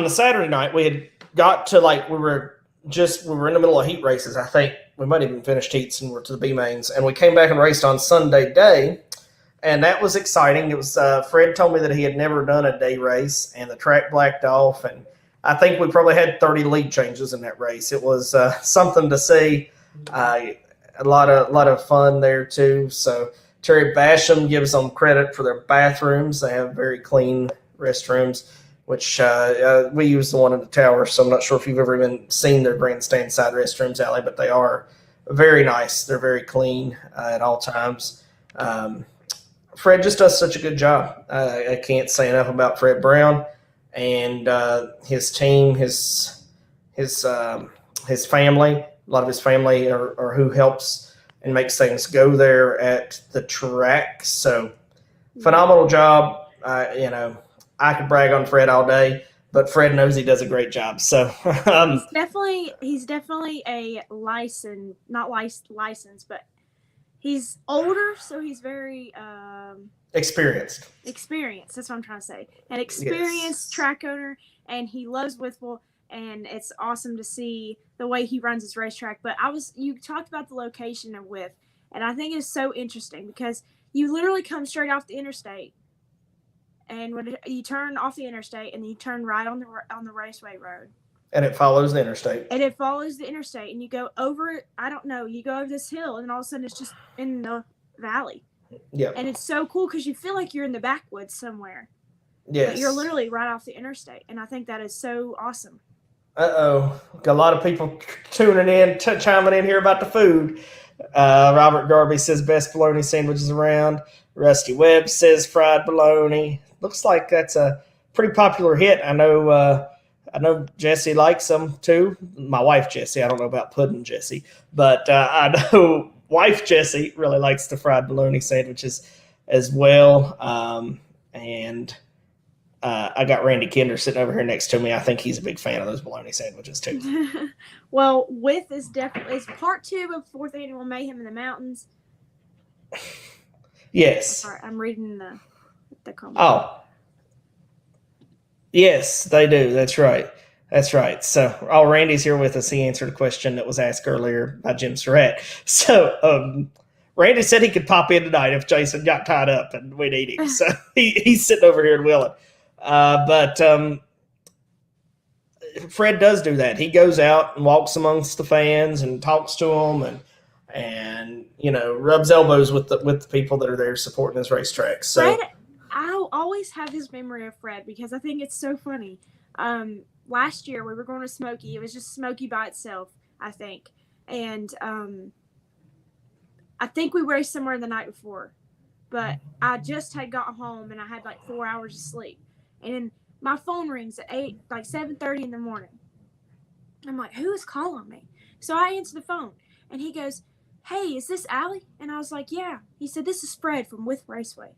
the Saturday night. We had got to we were in the middle of heat races. I think we might even finished heats and we're to the B mains, and we came back and raced on Sunday day, and that was exciting. It was Fred told me that he had never done a day race, and the track blacked off, and I think we probably had 30 lead changes in that race. It was something to see. A lot of fun there too. So Terry Basham gives them credit for their bathrooms. They have very clean restrooms, which we use the one in the tower. So I'm not sure if you've ever even seen their grandstand side restrooms, Allie, but they are very nice. They're very clean at all times. Fred just does such a good job. I can't say enough about Fred Brown and his team, his family. A lot of his family are who helps and makes things go there at the track. So phenomenal job. I could brag on Fred all day, but Fred knows he does a great job. So he's definitely a not licensed, but he's older, so he's very experienced. Experienced. That's what I'm trying to say. An experienced track owner, and he loves Withville, and it's awesome to see the way he runs his racetrack. But you talked about the location of With, and I think it's so interesting because you literally come straight off the interstate, and when you turn off the interstate, and you turn right on the raceway road. And it follows the interstate. And it follows the interstate, and you go over, I don't know, you go over this hill, and all of a sudden it's just in the valley. Yeah. And it's so cool because you feel like you're in the backwoods somewhere. Yes. But you're literally right off the interstate, and I think that is so awesome. Uh-oh. Got a lot of people tuning in, chiming in here about the food. Robert Garby says best bologna sandwiches around. Rusty Webb says fried bologna. Looks like that's a pretty popular hit. I know Jesse likes them too. My wife Jessie. I don't know about pudding Jessie, but I know wife Jessie really likes the fried bologna sandwiches as well. And I got Randy Kinder sitting over here next to me. I think he's a big fan of those bologna sandwiches too. Well, With is definitely part 2 of 4th Annual Mayhem in the Mountains. Yes. Sorry, I'm reading the comment. Oh. Yes, they do. That's right. That's right. So, Randy's here with us. He answered a question that was asked earlier by Jim Surratt. So, Randy said he could pop in tonight if Jason got tied up and we need him. So, he's sitting over here in Willen. But Fred does do that. He goes out and walks amongst the fans and talks to them and rubs elbows with the people that are there supporting his racetrack. So Fred, I'll always have his memory of Fred because I think it's so funny. Last year we were going to Smoky. It was just Smoky by itself, I think. And I think we raced somewhere the night before. But I just had got home and I had like 4 hours of sleep. And my phone rings at 7:30 in the morning. I'm like, who is calling me? So I answer the phone and he goes, hey, is this Allie? And I was like, yeah. He said, this is Fred from With Raceway.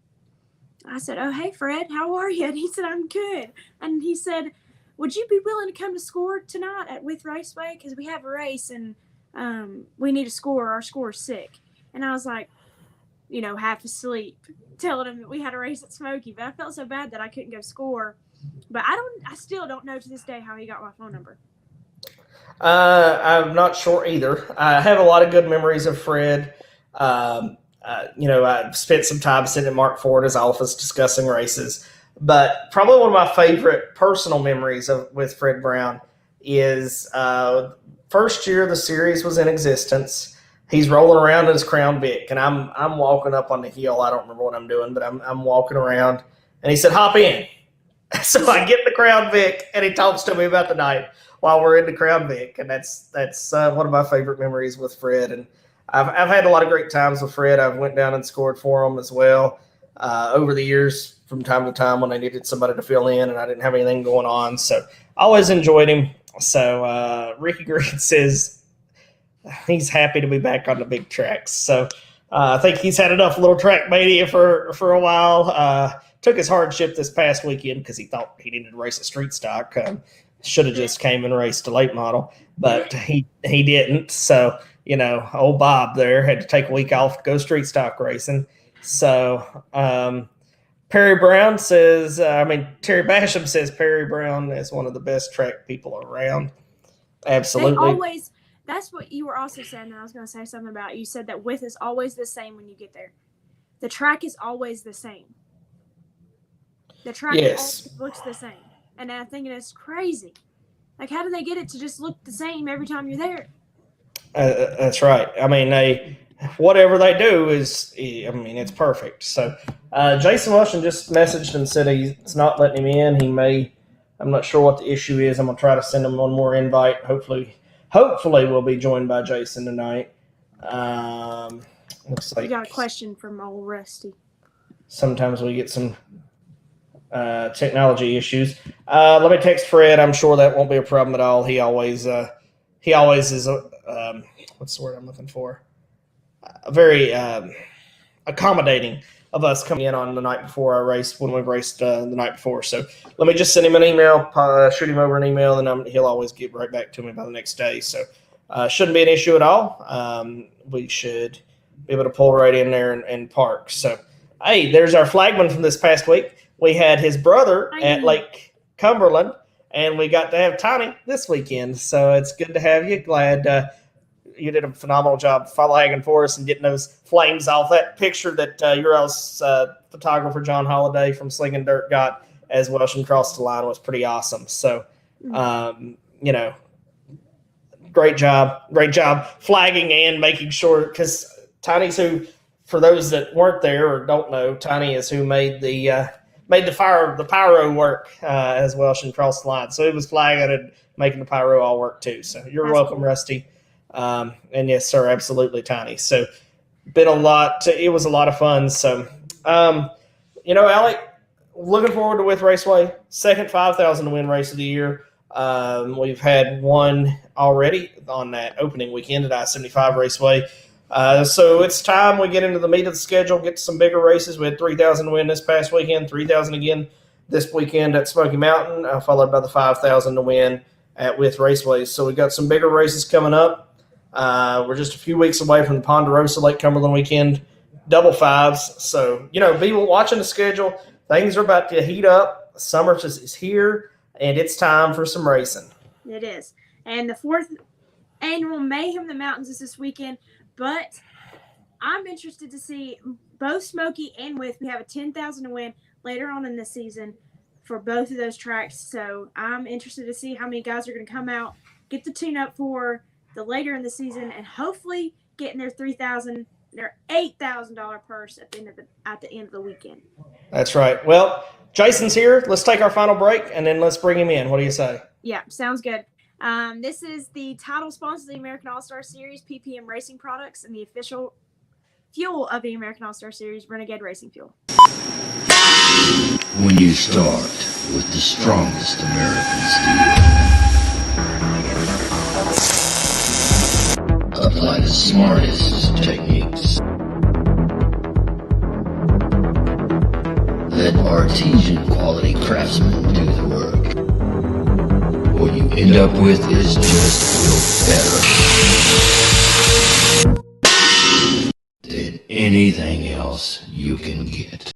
I said, oh, hey, Fred, how are you? And he said, I'm good. And he said, would you be willing to come to score tonight at With Raceway? Because we have a race and we need a score. Our score is sick. And I was like, half asleep, telling him that we had a race at Smoky. But I felt so bad that I couldn't go score. But I still don't know to this day how he got my phone number. I'm not sure either. I have a lot of good memories of Fred. I spent some time sitting in Mark Ford's office discussing races. But probably one of my favorite personal memories with Fred Brown is first year the series was in existence. He's rolling around in his Crown Vic, and I'm walking up on the hill. I don't remember what I'm doing, but I'm walking around, and he said, "Hop in." So I get in the Crown Vic, and he talks to me about the night while we're in the Crown Vic, and that's one of my favorite memories with Fred. And I've had a lot of great times with Fred. I've went down and scored for him as well over the years from time to time when I needed somebody to fill in and I didn't have anything going on. So I always enjoyed him. So Ricky Green says he's happy to be back on the big tracks. So I think he's had enough little track mania for a while. Took his hardship this past weekend because he thought he needed to race a street stock. Should have just came and raced a late model, but he didn't. So, old Bob there had to take a week off to go street stock racing. So Terry Basham says Perry Brown is one of the best track people around. Absolutely. That's what you were also saying, and I was going to say something about, you said that With is always the same when you get there. The track is always the same. The track always looks the same. And I think it's crazy. Like, how do they get it to just look the same every time you're there? That's right. I mean, whatever they do it's perfect. So Jason Welshan just messaged and said he's not letting him in. I'm not sure what the issue is. I'm going to try to send him one more invite. Hopefully we'll be joined by Jason tonight. Looks like you got a question from old Rusty. Sometimes we get some technology issues. Let me text Fred. I'm sure that won't be a problem at all. He always is what's the word I'm looking for? Very accommodating of us coming in on the night before our race when we raced the night before. So let me just send him an email, shoot him over an email, and he'll always get right back to me by the next day. So shouldn't be an issue at all. We should be able to pull right in there and park. So, hey, there's our flagman from this past week. We had his brother at Lake Cumberland, and we got to have Tiny this weekend. So it's good to have you. Glad you did a phenomenal job flagging for us and getting those flames off. That picture that your else photographer, John Holiday from Slinging Dirt, got as Welshan crossed the line was pretty awesome. So, great job flagging and making sure, because Tiny's who, for those that weren't there or don't know, Tiny is who made the pyro work as Welshan crossed the line. So it was flagging and making the pyro all work too. So you're welcome, cool. Rusty. And yes, sir, absolutely, Tiny. So it was a lot of fun. So, Alec, looking forward to With Raceway, second 5,000 to win race of the year. We've had one already on that opening weekend at I-75 Raceway. So it's time we get into the meat of the schedule, get to some bigger races. We had 3,000 to win this past weekend, 3,000 again this weekend at Smoky Mountain, followed by the 5,000 to win at With Raceway. So we've got some bigger races coming up. We're just a few weeks away from the Ponderosa Lake Cumberland weekend, double fives. So, be watching the schedule. Things are about to heat up. Summer is here, and it's time for some racing. It is. And the 4th annual Mayhem in the Mountains is this weekend. But I'm interested to see both Smoky and With. We have a 10,000 to win later on in the season for both of those tracks. So I'm interested to see how many guys are going to come out, get the tune up for the later in the season, and hopefully getting their $8,000 purse at the end of the weekend. That's right. Well, Jason's here. Let's take our final break, and then let's bring him in. What do you say? Yeah, sounds good. This is the title sponsor of the American All-Star Series, PPM Racing Products, and the official fuel of the American All-Star Series, Renegade Racing Fuel. When you start with the strongest American steel, apply the smartest techniques, let artesian quality craftsmen do the work. What you end up with is just better than anything else you can get.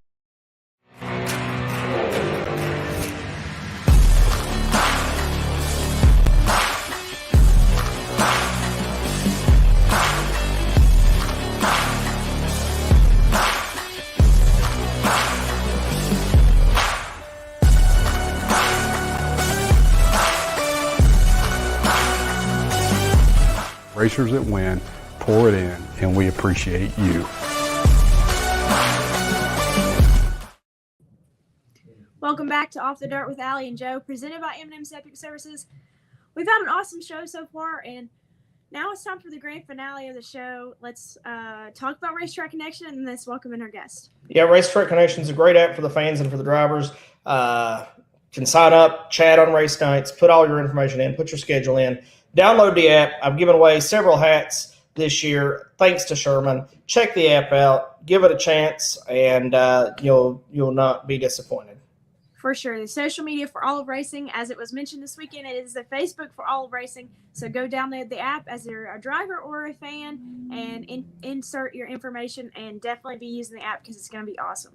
Racers that win, pour it in, and we appreciate you. Welcome back to Off the Dirt with Allie and Joe, presented by M&M Septic Services. We've had an awesome show so far, and now it's time for the grand finale of the show. Let's talk about Racetrack Connection, and let's welcome in our guest. Yeah, Racetrack Connection is a great app for the fans and for the drivers. Can sign up, chat on race nights, put all your information in, put your schedule in. Download the app. I've given away several hats this year, thanks to Sherman. Check the app out, give it a chance, and you'll not be disappointed. For sure. The social media for All of Racing, as it was mentioned this weekend, it is the Facebook for All of Racing. So go download the app as you're a driver or a fan and insert your information, and definitely be using the app because it's going to be awesome.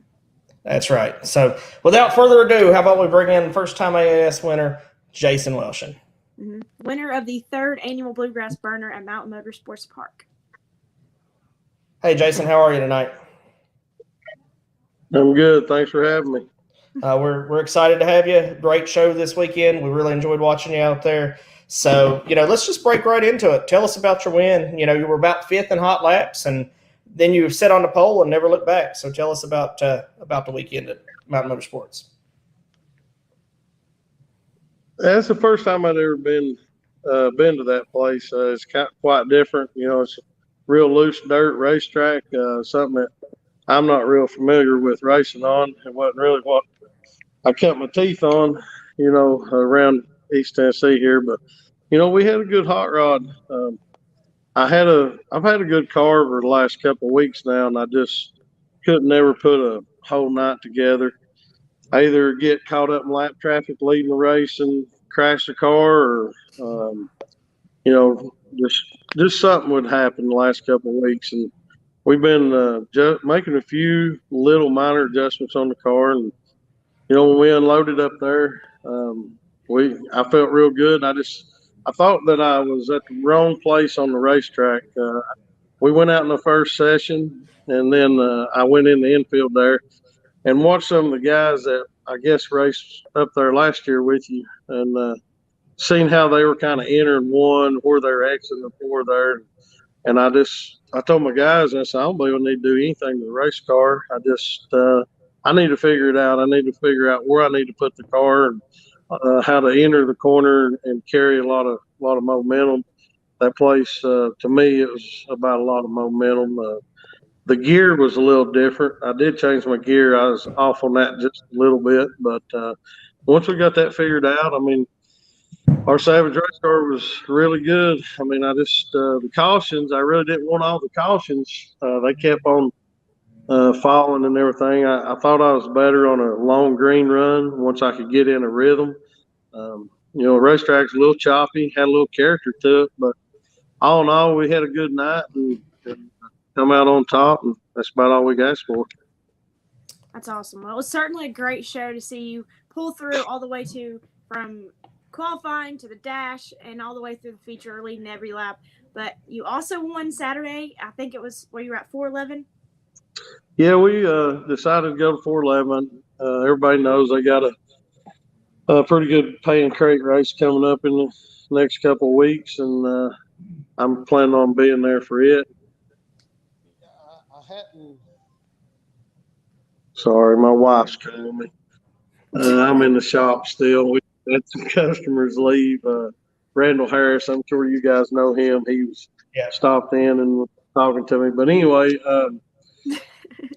That's right. So without further ado, how about we bring in first-time AAS winner, Jason Welshan. Mm-hmm. Winner of the 3rd annual Bluegrass Burner at Mountain Motorsports Park. Hey, Jason, how are you tonight? I'm good. Thanks for having me. We're excited to have you. Great show this weekend. We really enjoyed watching you out there. So, let's just break right into it. Tell us about your win. You were about 5th in hot laps, and then you sat on the pole and never looked back. So tell us about the weekend at Mountain Motorsports. That's the first time I'd ever been to that place. It's quite different. It's a real loose dirt racetrack, something that I'm not real familiar with racing on. It wasn't really what I cut my teeth on, around East Tennessee here. But, we had a good hot rod. I've had a good car over the last couple of weeks now, and I just couldn't never put a whole night together. Either get caught up in lap traffic leading the race and crash the car, or you know, just something would happen the last couple of weeks. And we've been just making a few little minor adjustments on the car. And you know, when we unloaded up there, I felt real good. I thought that I was at the wrong place on the racetrack. We went out in the first session, and then I went in the infield there and watched some of the guys that I guess raced up there last year with you, and seen how they were kind of entering one, where they're exiting the four there. And I told my guys, I said, I don't believe I need to do anything to the race car. I need to figure it out. I need to figure out where I need to put the car, and how to enter the corner and carry a lot of momentum. That place, to me, it was about a lot of momentum. The gear was a little different. I did change my gear. I was off on that just a little bit, but once we got that figured out, I mean, our Savage race car was really good. I mean, the cautions, I really didn't want all the cautions. They kept on falling and everything. I thought I was better on a long green run once I could get in a rhythm. You know, racetrack's a little choppy, had a little character to it, but all in all, we had a good night and come out on top, and that's about all we asked for. That's awesome. Well, it was certainly a great show to see you pull through all the way from qualifying to the dash and all the way through the feature, leading every lap. But you also won Saturday. I think it was where you were at 411. Yeah, we decided to go to 411. Everybody knows they got a pretty good pay and crate race coming up in the next couple of weeks, and I'm planning on being there for it. I hadn't. Sorry, my wife's calling me. I'm in the shop still. We had some customers leave. Randall Harris, I'm sure you guys know him. He was stopped in and was talking to me. But anyway,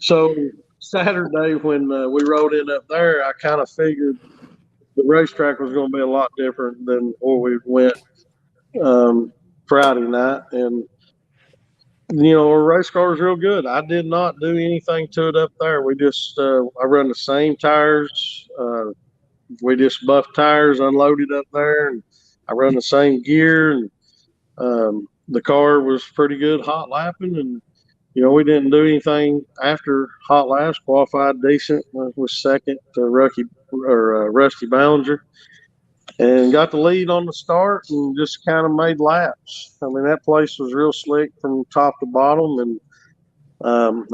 so Saturday when we rode in up there, I kind of figured the racetrack was going to be a lot different than where we went Friday night. And you know, our race car was real good. I did not do anything to it up there. We just, I run the same tires. We just buffed tires, unloaded up there, and I run the same gear. And the car was pretty good hot lapping. And, you know, we didn't do anything after hot laps, qualified decent, was second to Rusty Ballinger. And got the lead on the start and just kind of made laps. I mean, that place was real slick from top to bottom, and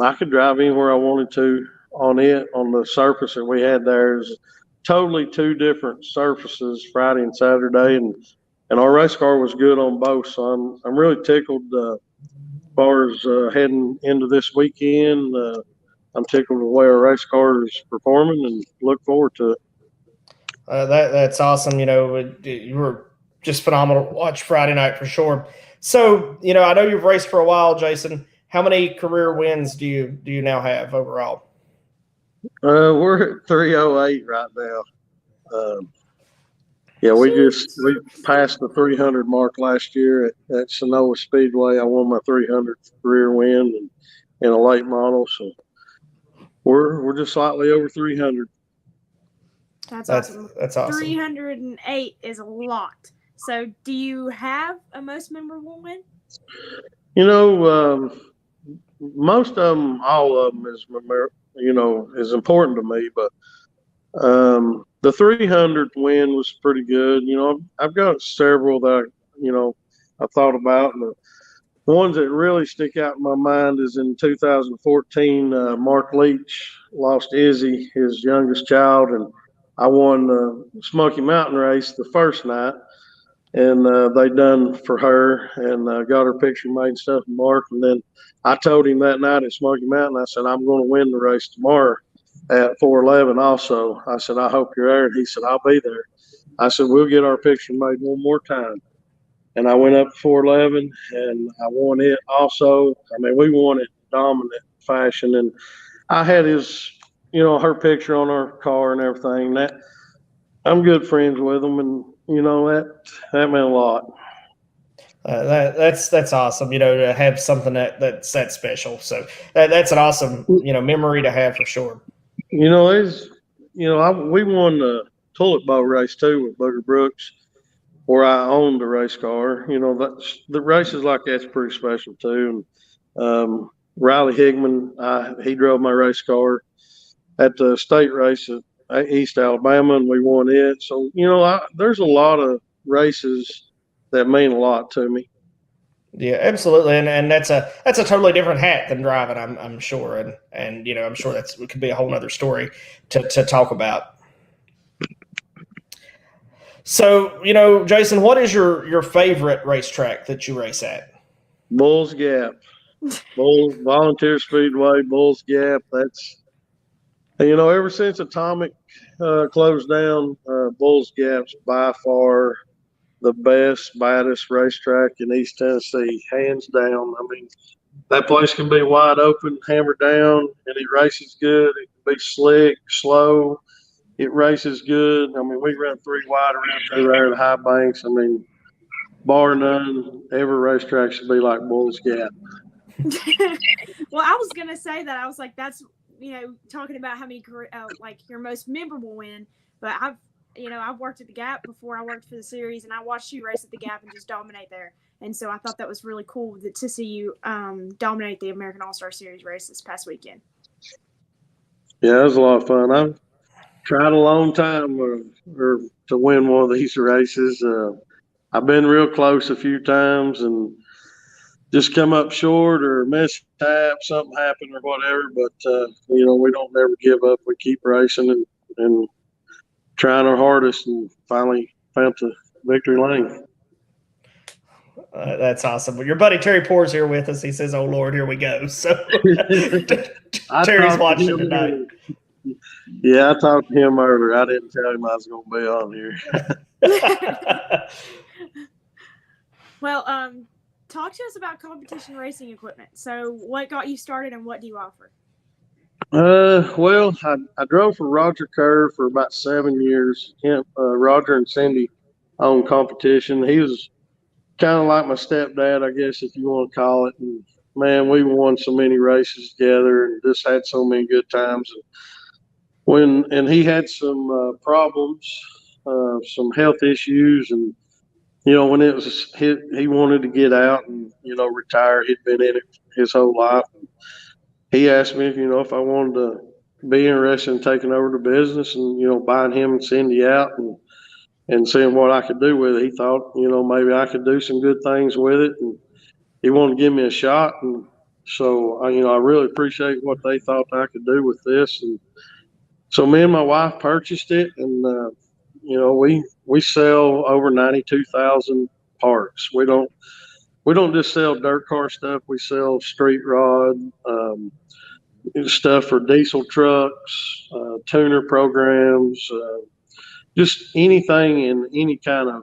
I could drive anywhere I wanted to on it. On the surface that we had there is totally two different surfaces, Friday and Saturday, and our race car was good on both. So I'm really tickled as far as heading into this weekend. I'm tickled with the way our race car is performing and look forward to it. That's awesome. You know, you were just phenomenal to watch Friday night for sure. So, you know, I know you've raced for a while, Jason. How many career wins do you now have overall? We're at 308 right now. Yeah, we passed the 300 mark last year at Sonoma Speedway. I won my 300th career win in a late model, so we're just slightly over 300. That's awesome. That's awesome. 308 is a lot. So do you have a most memorable win? You know, most of them, all of them is important to me, but the 300th win was pretty good. You know, I've got several that, I thought about, and the ones that really stick out in my mind is in 2014, Mark Leach lost Izzy, his youngest child, and I won the Smoky Mountain race the first night, and they done for her and got her picture made and stuff with Mark. And then I told him that night at Smoky Mountain, I said, I'm going to win the race tomorrow at 411 also. I said, I hope you're there. And he said, I'll be there. I said, we'll get our picture made one more time. And I went up to 411 and I won it also. I mean, we won it dominant fashion. And I had her picture on our car and everything. That I'm good friends with them, and that meant a lot. That's awesome. To have something that's that special. So that's an awesome memory to have for sure. We won the Tulip Bowl race too with Booger Brooks, where I owned the race car. The races like that's pretty special too. And Riley Higman, he drove my race car at the state race at East Alabama, and we won it. So there's a lot of races that mean a lot to me. Yeah, absolutely, and that's a totally different hat than driving. I'm sure, and I'm sure it could be a whole nother story to talk about. So Jason, what is your favorite racetrack that you race at? Bulls Gap, Bulls Volunteer Speedway, Bulls Gap. That's ever since Atomic closed down, Bulls Gap's by far the best, baddest racetrack in East Tennessee, hands down. I mean, that place can be wide open, hammered down, and it races good. It can be slick, slow. It races good. I mean, we run 3 wide around through there at High Banks. I mean, bar none, every racetrack should be like Bulls Gap. Well, I was gonna say that. I was like, that's talking about how many like your most memorable win, but I've worked at the Gap before I worked for the series, and I watched you race at the Gap and just dominate there. And so I thought that was really cool to see you dominate the American All-Star Series race this past weekend. Yeah, it was a lot of fun. I've tried a long time to win one of these races. I've been real close a few times and just come up short or mishap, something happened or whatever. But, we don't never give up. We keep racing and trying our hardest, and finally found the victory lane. That's awesome. Well, your buddy Terry Poor's here with us. He says, "Oh Lord, here we go." So Terry's watching tonight. Yeah, I talked to him earlier. I didn't tell him I was going to be on here. Well, talk to us about competition racing equipment. So, what got you started, and what do you offer? Well, I drove for Roger Kerr for about 7 years. Roger and Cindy owned competition. He was kind of like my stepdad, I guess, if you want to call it. And man, we won so many races together and just had so many good times. And he had some problems, some health issues, and when it was he wanted to get out and retire. He'd been in it his whole life. He asked me if I wanted to be interested in taking over the business and buying him and Cindy out and seeing what I could do with it. He thought maybe I could do some good things with it, and he wanted to give me a shot. And so I really appreciate what they thought I could do with this. And so me and my wife purchased it, and we sell over 92,000 parts. We don't just sell dirt car stuff. We sell street rod, stuff for diesel trucks, tuner programs, just anything in any kind of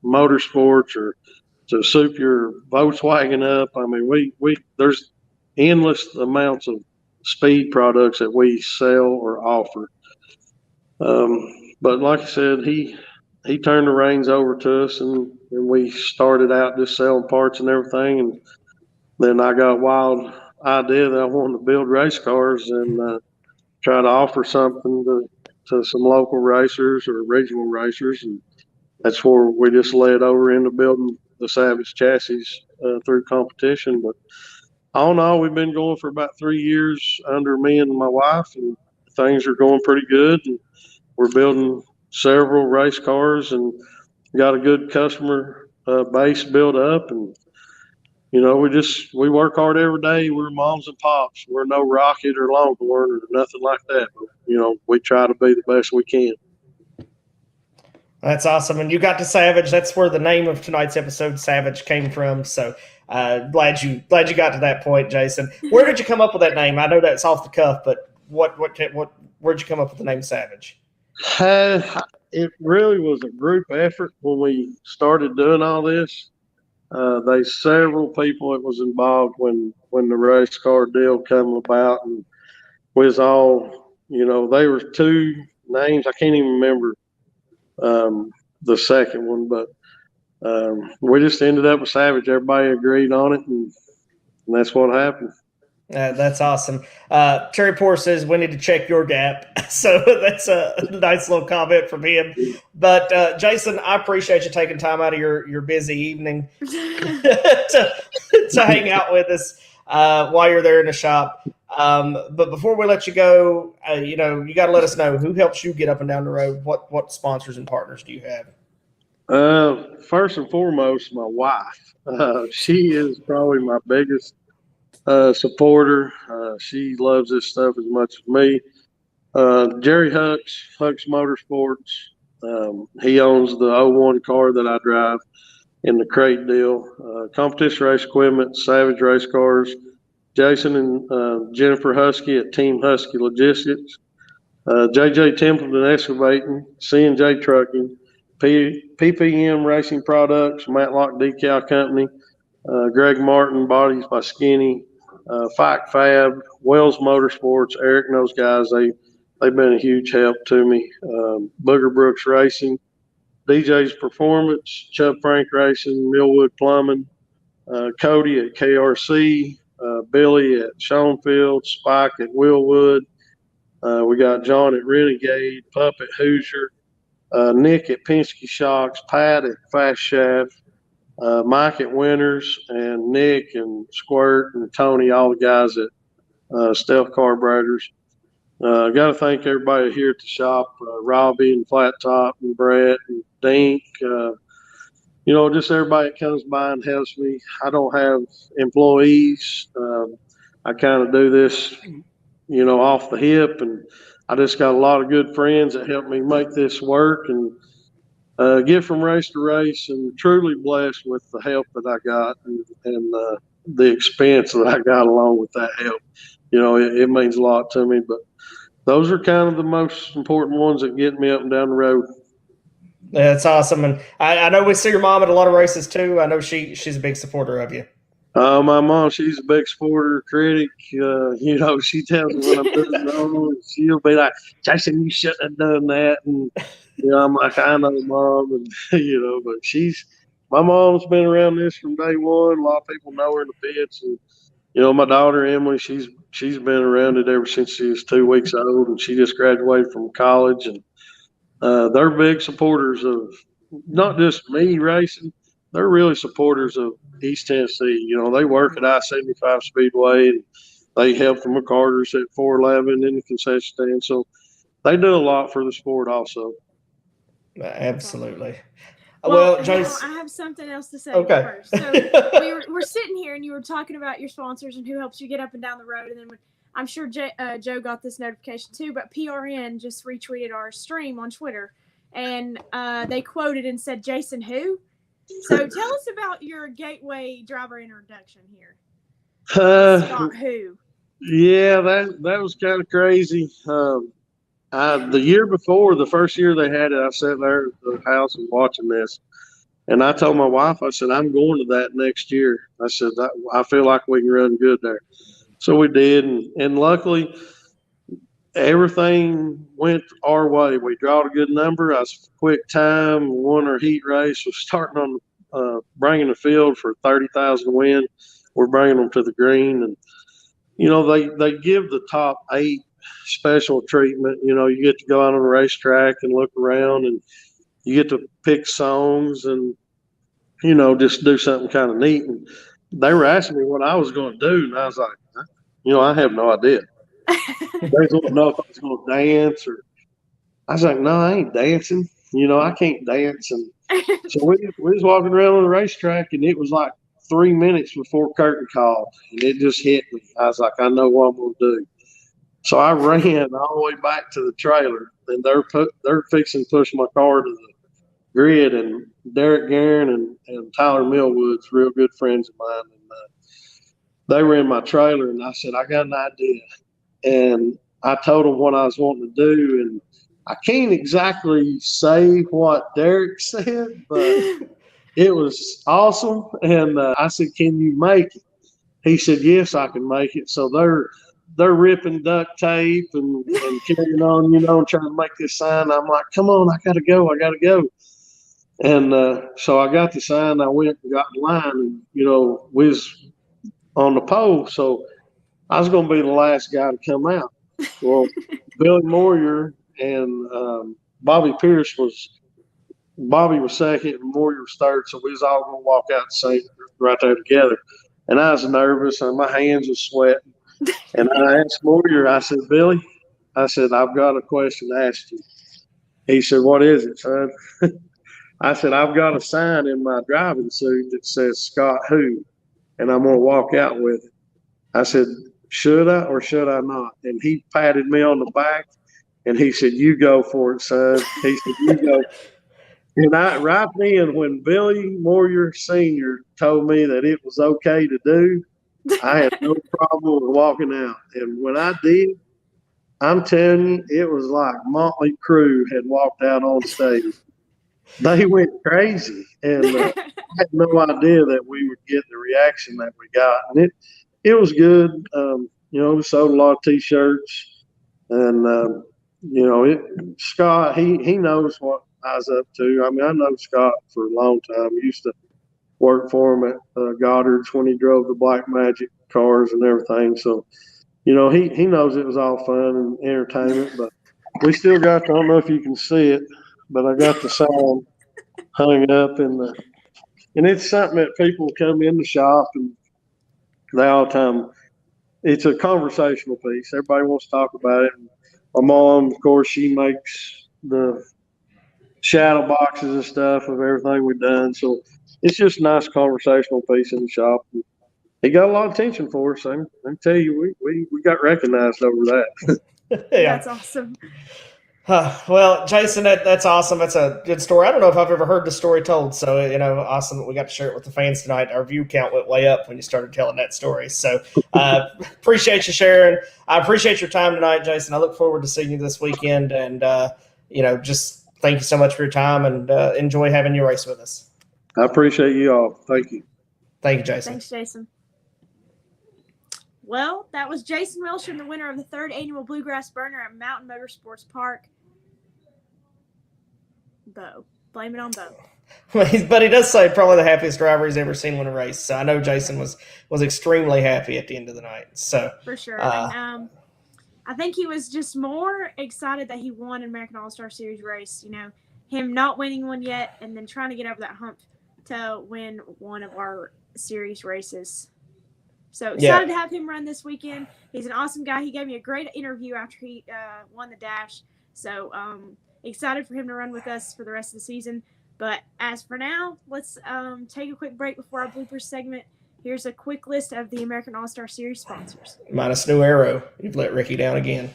motorsports or to soup your Volkswagen up. I mean, we there's endless amounts of speed products that we sell or offer. But like I said, he turned the reins over to us, and we started out just selling parts and everything. And then I got a wild idea that I wanted to build race cars and try to offer something to some local racers or regional racers. And that's where we just led over into building the Savage chassis through competition. But all in all, we've been going for about 3 years under me and my wife, and things are going pretty good. And we're building several race cars and got a good customer base built up. And we work hard every day. We're moms and pops. We're no Rocket or Longhorn or nothing like that. But, we try to be the best we can. That's awesome. And you got to Savage. That's where the name of tonight's episode, Savage, came from. So glad you got to that point, Jason. Where did you come up with that name? I know that's off the cuff, but where'd you come up with the name Savage? It really was a group effort when we started doing all this. There's several people that was involved when the race car deal came about, and we was all, they were 2 names. I can't even remember the second one, but we just ended up with Savage. Everybody agreed on it, and that's what happened. That's awesome. Cherry Poor says we need to check your gap. So that's a nice little comment from him. But Jason, I appreciate you taking time out of your busy evening to hang out with us while you're there in the shop. But before we let you go, you got to let us know who helps you get up and down the road. What sponsors and partners do you have? First and foremost, my wife. She is probably my biggest supporter. She loves this stuff as much as me. Jerry Hucks Motorsports. He owns the 01 car that I drive in the crate deal. Competition Race Equipment, Savage Race Cars. Jason and Jennifer Husky at Team Husky Logistics. JJ Templeton Excavating, C&J Trucking, PPM Racing Products, Matlock Decal Company, Greg Martin Bodies by Skinny, Fike Fab, Wells Motorsports. Eric and those guys, they've been a huge help to me. Booger Brooks Racing, DJ's Performance, Chubb Frank Racing, Millwood Plumbing, Cody at KRC, Billy at Schoenfield, Spike at Willwood. We got John at Renegade, Pup at Hoosier, Nick at Penske Shocks, Pat at Fast Shaft, Mike at Winners, and Nick and Squirt and Tony, all the guys at Stealth Carburetors. I got to thank everybody here at the shop, Robbie and Flat Top and Brett and Dink. Just everybody that comes by and helps me. I don't have employees. I kind of do this, off the hip, and I just got a lot of good friends that help me make this work and get from race to race, and truly blessed with the help that I got and the expense that I got along with that help. It means a lot to me, but those are kind of the most important ones that get me up and down the road. That's awesome. And I know we see your mom at a lot of races too. I know she's a big supporter of you. My mom, she's a big supporter, critic. She tells me when I'm doing wrong. She'll be like, Jason, you shouldn't have done that. And, I'm like, I know, Mom. And, but my mom's been around this from day one. A lot of people know her in the pits. And, my daughter, Emily, she's been around it ever since she was 2 weeks old. And she just graduated from college. And they're big supporters of not just me racing. They're really supporters of East Tennessee. They work at I-75 Speedway, and they help the McCarters at 411 in the concession stand. So they do a lot for the sport also. Absolutely. Well, Jason, I have something else to say first. So we're sitting here, and you were talking about your sponsors and who helps you get up and down the road. And then I'm sure Joe got this notification too, but PRN just retweeted our stream on Twitter, and they quoted and said, Jason who? So tell us about your gateway driver introduction here. Scott who? Yeah, that was kind of crazy. The year before, the first year they had it, I sat there at the house and watching this. And I told my wife, I said, I'm going to that next year. I said, I feel like we can run good there. So we did. And luckily, everything went our way. We drawed a good number. I was quick time, won our heat race. Was starting on bringing the field for 30,000 win. We're bringing them to the green. And, they give the top 8 special treatment. You get to go out on the racetrack and look around, and you get to pick songs and, just do something kind of neat. And they were asking me what I was going to do, and I was like, I have no idea. They didn't know if I was going to dance, or I was like, no, I ain't dancing. I can't dance. And so we was walking around on the racetrack, and it was like 3 minutes before curtain call, and it just hit me. I was like, I know what I'm going to do. So I ran all the way back to the trailer, and they're fixing to push my car to the grid. And Derek Guerin and Tyler Millwood's real good friends of mine, and they were in my trailer, and I said, I got an idea. And I told them what I was wanting to do, and I can't exactly say what Derek said, but it was awesome. And I said, can you make it? He said, yes, I can make it. So they're ripping duct tape and carrying on, trying to make this sign. I'm like, come on, I got to go. And so I got the sign. I went and got in line, and we was on the pole, so I was going to be the last guy to come out. Well, Billy Moyer and Bobby Pierce Bobby was second and Moyer was third, so we was all going to walk out the same right there together. And I was nervous, and my hands were sweating. And I asked Moyer, I said, Billy, I said, I've got a question to ask you. He said, what is it, son? I said, I've got a sign in my driving suit that says Scott Who, and I'm going to walk out with it. I said, should I or should I not? And he patted me on the back, and he said, you go for it, son. He said, you go. And right then, when Billy Moyer Sr. told me that it was okay to do, I had no problem with walking out. And when I did, I'm telling you, it was like Motley Crue had walked out on stage. They went crazy, and I had no idea that we would get the reaction that we got. And it was good. We sold a lot of T-shirts, and Scott, he knows what I was up to. I mean, I know Scott for a long time. I used to work for him at Goddard's when he drove the Black Magic cars and everything. So, he knows it was all fun and entertainment. But we still got, I don't know if you can see it, but I got the sign hung up and it's something that people come in the shop and they all the time. It's a conversational piece. Everybody wants to talk about it. And my mom, of course, she makes the shadow boxes and stuff of everything we've done. So it's just a nice conversational piece in the shop. And he got a lot of attention for us. I can tell you, we got recognized over that. Yeah. That's awesome. Well, Jason, that's awesome. That's a good story. I don't know if I've ever heard the story told. So, awesome that we got to share it with the fans tonight. Our view count went way up when you started telling that story. So appreciate you sharing. I appreciate your time tonight, Jason. I look forward to seeing you this weekend. And, just thank you so much for your time and enjoy having you race with us. I appreciate you all. Thank you. Thank you, Jason. Thanks, Jason. Well, that was Jason Welshan, the winner of the 3rd annual Bluegrass Burner at Mountain Motorsports Park. Bo. Blame it on Bo. But he does say probably the happiest driver he's ever seen win a race. So I know Jason was extremely happy at the end of the night. So for sure. I think he was just more excited that he won an American All-Star Series race. Him not winning one yet and then trying to get over that hump to win one of our series races. So excited to have him run this weekend. He's an awesome guy. He gave me a great interview after he won the dash. So excited for him to run with us for the rest of the season. But as for now, let's take a quick break before our bloopers segment. Here's a quick list of the American All-Star Series sponsors. Minus New Arrow. You've let Ricky down again.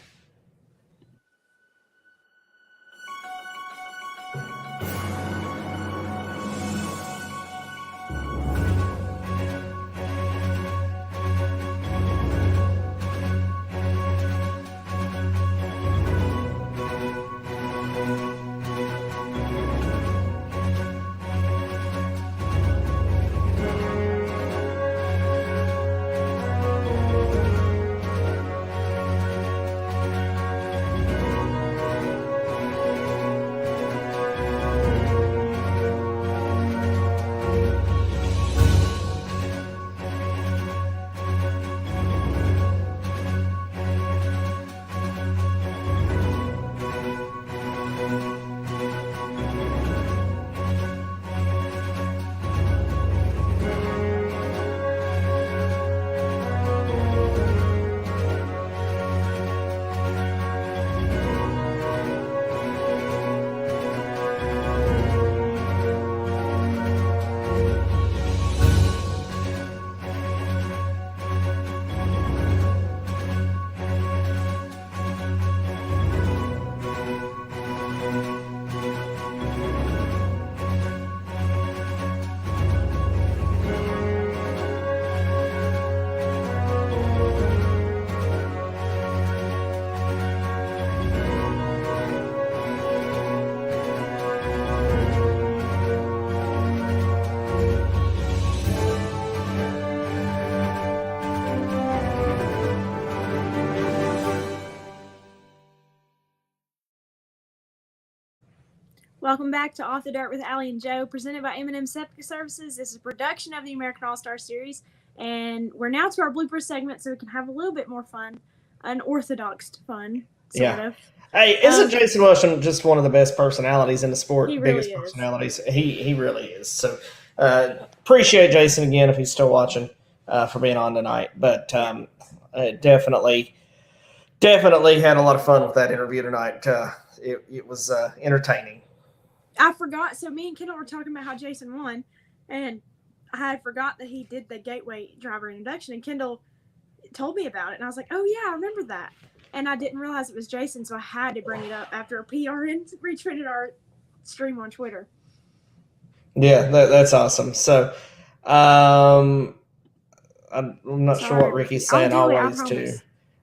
Welcome back to Off the Dirt with Allie and Joe, presented by M&M Septic Services. This is a production of the American All-Star Series, and we're now to our blooper segment so we can have a little bit more fun, unorthodox fun, sort of. Hey, isn't Jason Welshan just one of the best personalities in the sport? He Biggest really is. personalities. He really is. So appreciate Jason again if he's still watching for being on tonight. But definitely had a lot of fun with that interview tonight. It was entertaining. I forgot. So me and Kendall were talking about how Jason won, and I had forgot that he did the Gateway driver introduction, and Kendall told me about it, and I was like, oh yeah, I remember that. And I didn't realize it was Jason, so I had to bring it up after PRN retweeted our stream on Twitter. Yeah, that's awesome. So I'm not sure what Ricky's saying always too.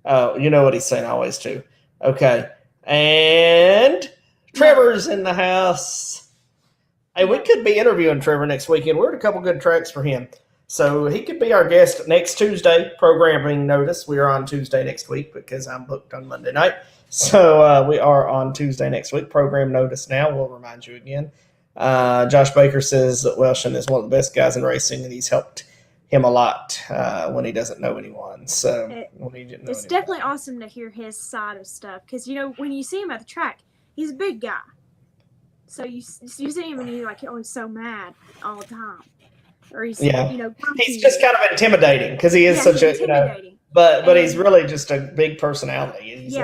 Oh, you know what he's saying always too. Okay. And Trevor's in the house. Hey, we could be interviewing Trevor next weekend. We're at a couple good tracks for him. So he could be our guest next Tuesday. Programming notice. We are on Tuesday next week because I'm booked on Monday night. So we are on Tuesday next week. Program notice now. We'll remind you again. Josh Baker says that Welshan is one of the best guys in racing, and he's helped him a lot when he doesn't know anyone. So it's definitely awesome to hear his side of stuff because, you know, when you see him at the track, he's a big guy. So you see him and you're like, oh, he's so mad all the time. Or he's, you know, he's just kind of intimidating because he is such a, you know, but he's really just a big personality. He's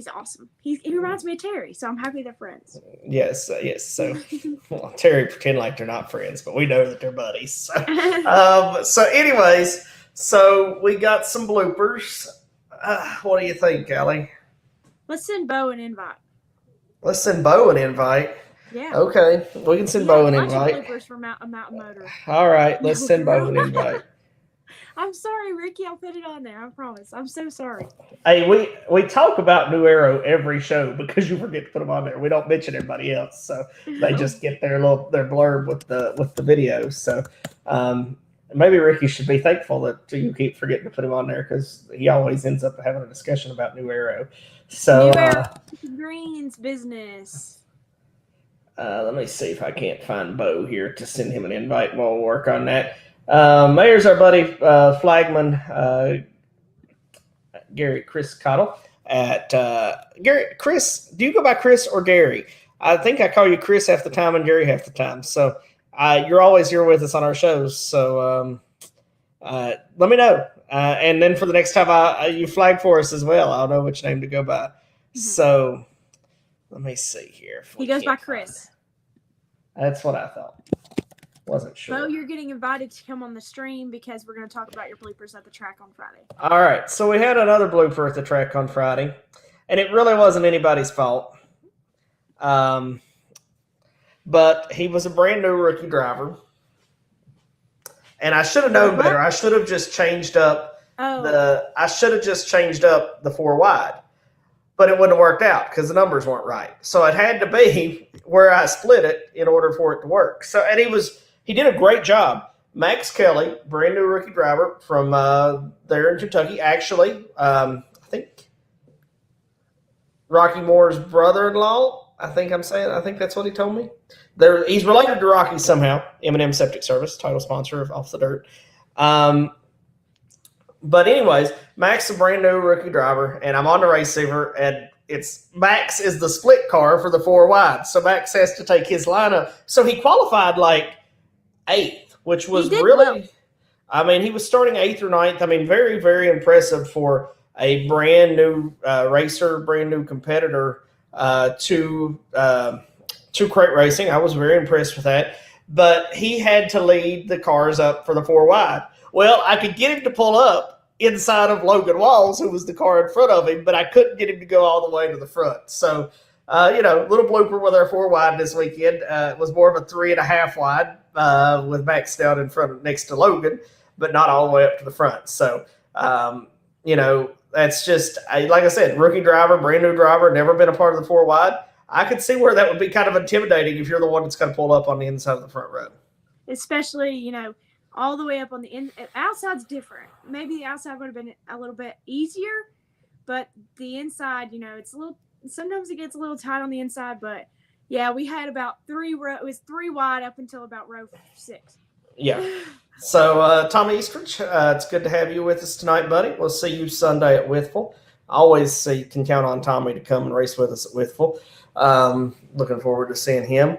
awesome. He reminds me of Terry, so I'm happy they're friends. Yes. So well, Terry pretend like they're not friends, but we know that they're buddies. So, anyways, so we got some bloopers. What do you think, Allie? Let's send Bo an invite. Yeah. Okay. We can send Bo an invite. Bloopers from Mountain Motor. All right. Let's send Bo an invite. I'm sorry, Ricky. I'll put it on there. I promise. I'm so sorry. Hey, we talk about New Arrow every show because you forget to put them on there. We don't mention everybody else, so they just get their blurb with the video. So maybe Ricky should be thankful that you keep forgetting to put him on there because he always ends up having a discussion about New Arrow. So New Arrow Greens business. Let me see if I can't find Bo here to send him an invite. We'll work on that. Mayor's our buddy, flagman, Chris Cottle at Chris. Do you go by Chris or Gary? I think I call you Chris half the time and Gary half the time. So you're always here with us on our shows. So let me know. And then for the next time you flag for us as well, I'll know which name to go by. Mm-hmm. So let me see here. He goes by Chris. That's what I thought. Wasn't sure. Bo, you're getting invited to come on the stream because we're going to talk about your bloopers at the track on Friday. All right. So we had another blooper at the track on Friday, and it really wasn't anybody's fault. But he was a brand new rookie driver. And I should have known better. I should have just changed up the 4 wide. But it wouldn't have worked out because the numbers weren't right. So it had to be where I split it in order for it to work. So and he did a great job. Max Kelly, brand new rookie driver from there in Kentucky. Actually, I think Rocky Moore's brother-in-law. I think that's what he told me. He's related to Rocky somehow. M&M Septic Service, title sponsor of Off the Dirt. But anyways, Max is a brand new rookie driver, and I'm on the receiver, and Max is the split car for the 4 wide. So Max has to take his lineup. So he qualified like 8th, which was really well. I mean, he was starting 8th or 9th. I mean, very, very impressive for a brand new racer, brand new competitor to crate racing. I was very impressed with that. But he had to lead the cars up for the 4 wide. Well, I could get him to pull up inside of Logan Walls, who was the car in front of him, but I couldn't get him to go all the way to the front. So, little blooper with our 4 wide this weekend. It was more of a 3.5 wide with Max down in front next to Logan, but not all the way up to the front. So, that's just, like I said, rookie driver, brand new driver, never been a part of the 4 wide. I could see where that would be kind of intimidating if you're the one that's going to pull up on the inside of the front row. Especially, all the way up on the outside's different. Maybe the outside would have been a little bit easier, but the inside, it's a little. Sometimes it gets a little tight on the inside, but Yeah, we had about 3 row. It was 3 wide up until about row 6. Yeah. So, Tommy Eastridge, it's good to have you with us tonight, buddy. We'll see you Sunday at Withville. I always you can count on Tommy to come and race with us at Withville. Looking forward to seeing him.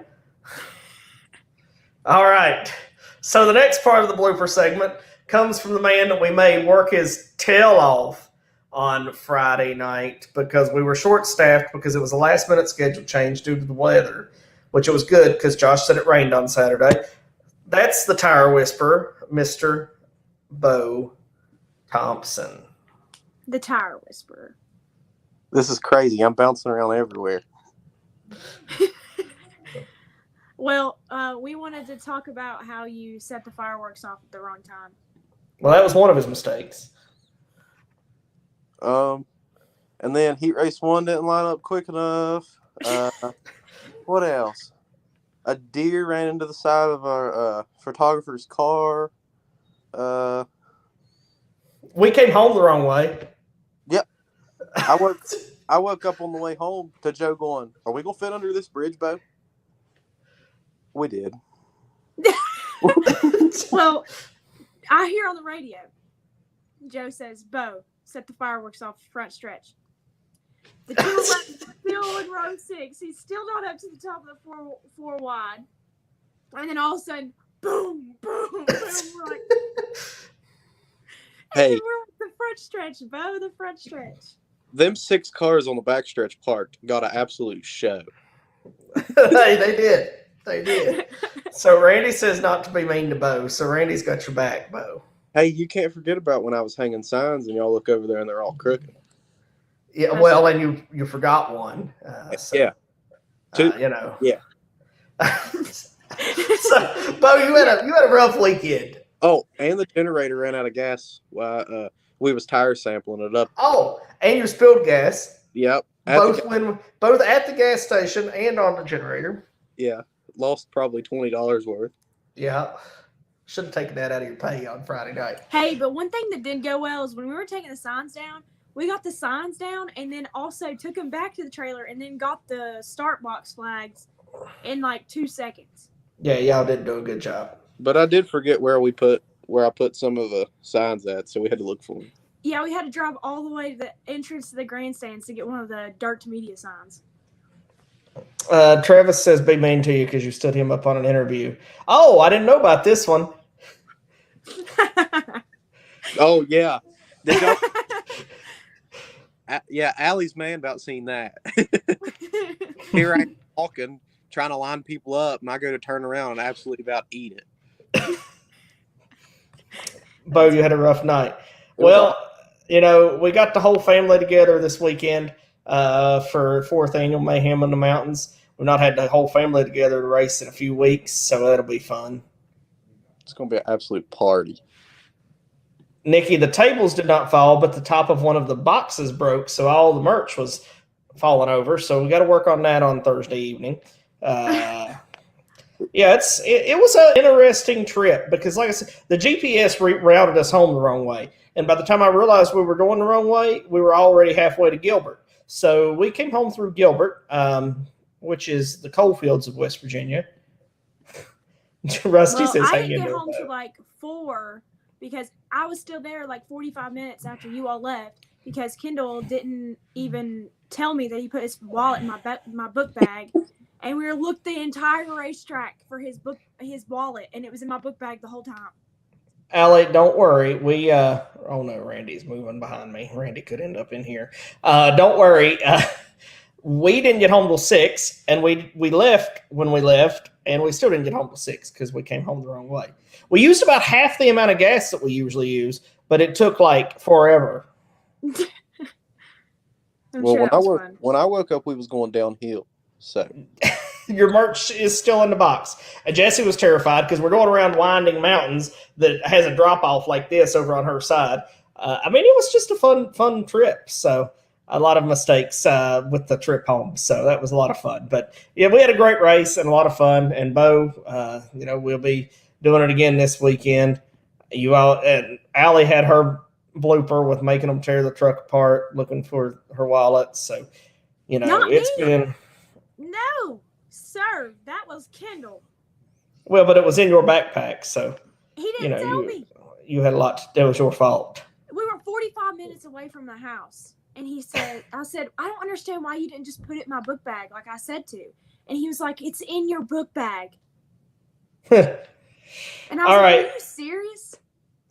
All right. So the next part of the blooper segment comes from the man that we made work his tail off on Friday night because we were short-staffed because it was a last-minute schedule change due to the weather, which it was good because Josh said it rained on Saturday. That's the tire whisperer, Mr. Bo Thompson. The tire whisperer. This is crazy. I'm bouncing around everywhere. Well, we wanted to talk about how you set the fireworks off at the wrong time. Well, that was one of his mistakes. And then heat race 1 didn't line up quick enough. What else? A deer ran into the side of our photographer's car. We came home the wrong way. Yep. I woke up on the way home to Joe going, "Are we gonna fit under this bridge, Bo?" We did. Well, I hear on the radio, Joe says, "Bo, set the fireworks off the front stretch." The 211 still in row 6. He's still not up to the top of the four wide. And then all of a sudden, boom, boom, boom. We're like, Hey, we're at the front stretch, Bo, the front stretch. them 6 cars on the backstretch parked got an absolute show. Hey, they did. They did. So Randy says not to be mean to Bo. So Randy's got your back, Bo. Hey, you can't forget about when I was hanging signs and y'all look over there and they're all crooked. Yeah, well, and you forgot one. Yeah. Two. Yeah. So, Bo, you had a rough weekend. Oh, and the generator ran out of gas while we was tire sampling it up. Oh, and you spilled gas. Yep. Both at the gas station and on the generator. Yeah. Lost probably $20 worth. Yeah. Should have taken that out of your pay on Friday night. Hey, but one thing that did go well is when we were taking the signs down, we got the signs down and then also took them back to the trailer and then got the start box flags in like 2 seconds. Yeah, y'all did do a good job. But I did forget where I put some of the signs at, so we had to look for them. Yeah, we had to drive all the way to the entrance to the grandstands to get one of the Dirt to Media signs. Travis says be mean to you because you stood him up on an interview. Oh, I didn't know about this one. Oh, yeah. Did y'all... Yeah, Allie's mad about seeing that. Here I am walking, trying to line people up, and I go to turn around and absolutely about eat it. Bo, you had a rough night. Well, we got the whole family together this weekend for 4th Annual Mayhem in the Mountains. We've not had the whole family together to race in a few weeks, so that'll be fun. It's going to be an absolute party. Nikki, the tables did not fall, but the top of one of the boxes broke, so all the merch was falling over. So we got to work on that on Thursday evening. Yeah, it was an interesting trip because, like I said, the GPS routed us home the wrong way. And by the time I realized we were going the wrong way, we were already halfway to Gilbert. So we came home through Gilbert, which is the coal fields of West Virginia. Rusty says, I didn't get home till like 4 because I was still there like 45 minutes after you all left because Kendall didn't even tell me that he put his wallet in my book bag. And we looked the entire racetrack for his wallet, and it was in my book bag the whole time. Allie, don't worry. We oh no, Randy's moving behind me. Randy could end up in here. Don't worry. We didn't get home till 6, and we left when we left, and we still didn't get home till 6 because we came home the wrong way. We used about half the amount of gas that we usually use, but it took like forever. When I woke up, we was going downhill. So your merch is still in the box. And Jessie was terrified because we're going around winding mountains that has a drop off like this over on her side. It was just a fun trip. So a lot of mistakes with the trip home. So that was a lot of fun. But yeah, we had a great race and a lot of fun. And Bo, we'll be doing it again this weekend. You all and Allie had her blooper with making them tear the truck apart, looking for her wallet. So Not it's me. been. No. Sir, that was Kendall. Well, but it was in your backpack, so He didn't tell me. You had a lot. It was your fault. We were 45 minutes away from the house. And I said, I don't understand why you didn't just put it in my book bag like I said to. And he was like, it's in your book bag. And I was All right. Are you serious?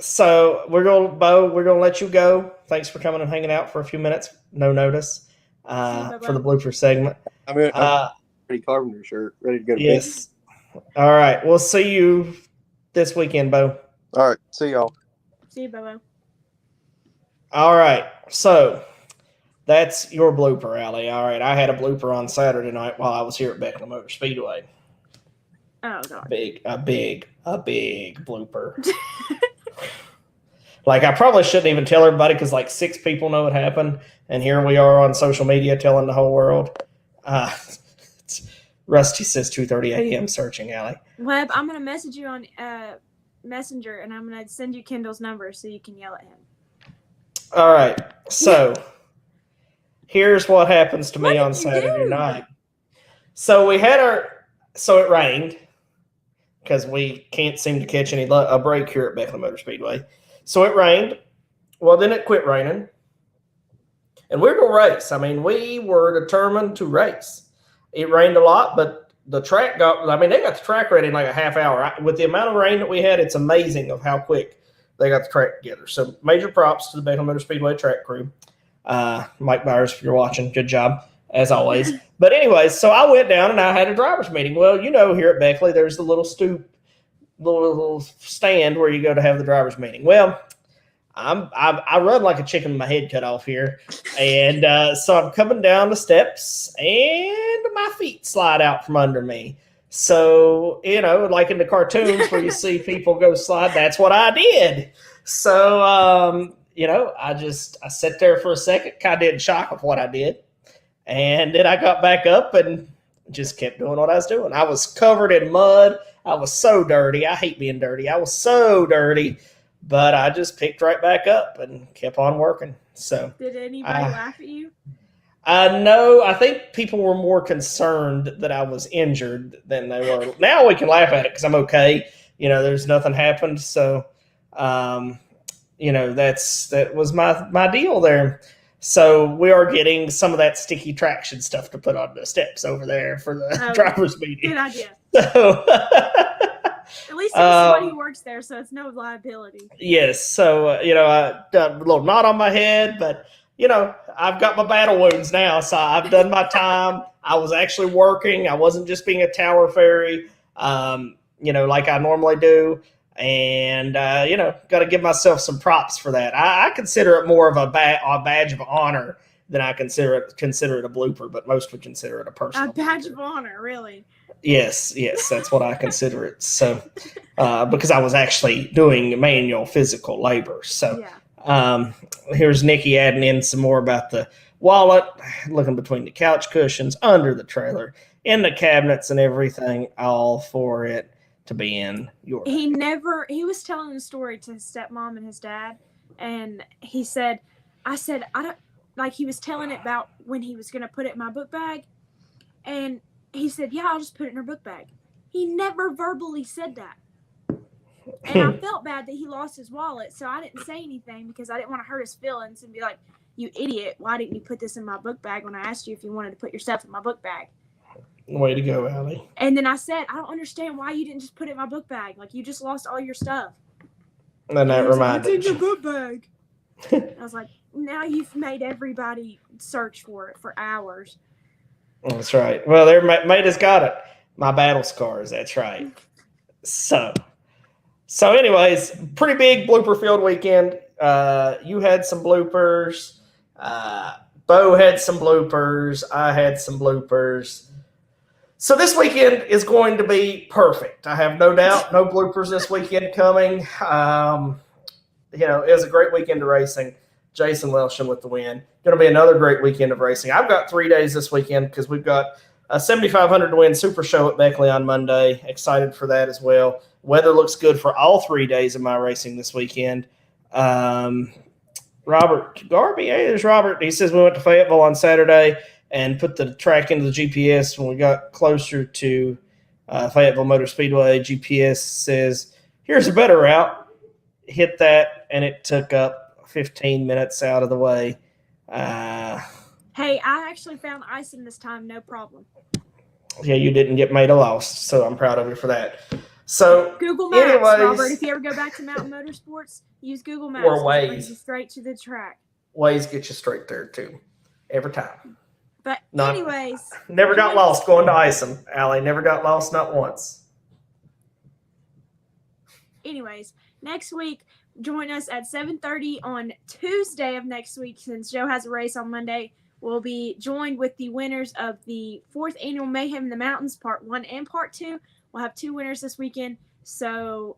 So we're gonna let you go. Thanks for coming and hanging out for a few minutes. No notice for the blooper segment. I'm ready Carpenter shirt, ready to go to yes. Bed. All right. We'll see you this weekend, Bo. All right. See y'all. See you, Bobo. All right. So that's your blooper, Allie. All right. I had a blooper on Saturday night while I was here at Beckley Motor Speedway. Oh God. A big blooper. Like, I probably shouldn't even tell everybody because like 6 people know it happened, and here we are on social media telling the whole world. Rusty says 2:30 a.m. searching, Allie. Webb, I'm gonna message you on Messenger, and I'm gonna send you Kendall's number so you can yell at him. All right. So here's what happens to me on Saturday night. So it rained because we can't seem to catch a break here at Beckley Motor Speedway. So it rained. Well, then it quit raining. And we're going to race. I mean, we were determined to race. It rained a lot, but the track they got the track ready in like a half hour. With the amount of rain that we had, it's amazing of how quick they got the track together. So major props to the Beckley Motor Speedway track crew. Mike Byers, if you're watching, good job, as always. But anyways, so I went down and I had a driver's meeting. Well, here at Beckley, there's the little stoop, little stand where you go to have the driver's meeting. Well, I run like a chicken with my head cut off here. And so I'm coming down the steps and my feet slide out from under me. So, like in the cartoons where you see people go slide, that's what I did. So, I sat there for a second, kind of in shock of what I did. And then I got back up and just kept doing what I was doing. I was covered in mud. I was so dirty. I hate being dirty. I was so dirty. But I just picked right back up and kept on working. So did anybody laugh at you? No, I think people were more concerned that I was injured than they were. Now we can laugh at it because I'm okay. There's nothing happened. So, that was my deal there. So we are getting some of that sticky traction stuff to put on the steps over there for the driver's meeting. Good idea. So, at least there's somebody who works there, so it's no liability. Yes. So, I done a little knot on my head, but, I've got my battle wounds now. So I've done my time. I was actually working. I wasn't just being a tower fairy, like I normally do. And, got to give myself some props for that. I consider it more of a badge of honor than I consider it a blooper, but most would consider it a personal. A badge of honor, really? Yes, that's what I consider it. So, because I was actually doing manual physical labor. So, here's Nikki adding in some more about the wallet, looking between the couch cushions, under the trailer, in the cabinets and everything, all for it to be in your bag. He was telling the story to his stepmom and his dad, and he said, I don't, like, he was telling it about when he was going to put it in my book bag, and he said, yeah, I'll just put it in her book bag. He never verbally said that. And I felt bad that he lost his wallet, so I didn't say anything because I didn't want to hurt his feelings and be like, you idiot, why didn't you put this in my book bag when I asked you if you wanted to put your stuff in my book bag? Way to go, Allie. And then I said, I don't understand why you didn't just put it in my book bag. Like, you just lost all your stuff. And that reminded me. It's in your book bag. I was like, now you've made everybody search for it for hours. That's right. Well, their mate has got it. My battle scars, that's right. So anyways, pretty big blooper field weekend. You had some bloopers. Bo had some bloopers. I had some bloopers. So this weekend is going to be perfect. I have no doubt. No bloopers this weekend coming. It was a great weekend of racing. Jason Welshan with the win. Going to be another great weekend of racing. I've got 3 days this weekend because we've got a 7,500 to win Super Show at Beckley on Monday. Excited for that as well. Weather looks good for all 3 days of my racing this weekend. Robert Garby, hey, there's Robert. He says we went to Fayetteville on Saturday. and put the track into the GPS. When we got closer to Fayetteville Motor Speedway, GPS says, here's a better route. Hit that, and it took up 15 minutes out of the way. Hey, I actually found icing this time, no problem. Yeah, you didn't get made a loss, so I'm proud of you for that. So, Google Maps, anyways, Robert. If you ever go back to Mountain Motorsports, use Google Maps. Or It Waze. brings you straight to the track. Waze get you straight there, too, every time. But Not- anyways. Never got lost going to Isom, Allie. Never got lost, not once. Anyways, next week, join us at 7:30 on Tuesday of next week. Since Joe has a race on Monday, we'll be joined with the winners of the 4th Annual Mayhem in the Mountains, Part 1 and Part 2. We'll have 2 winners this weekend. So,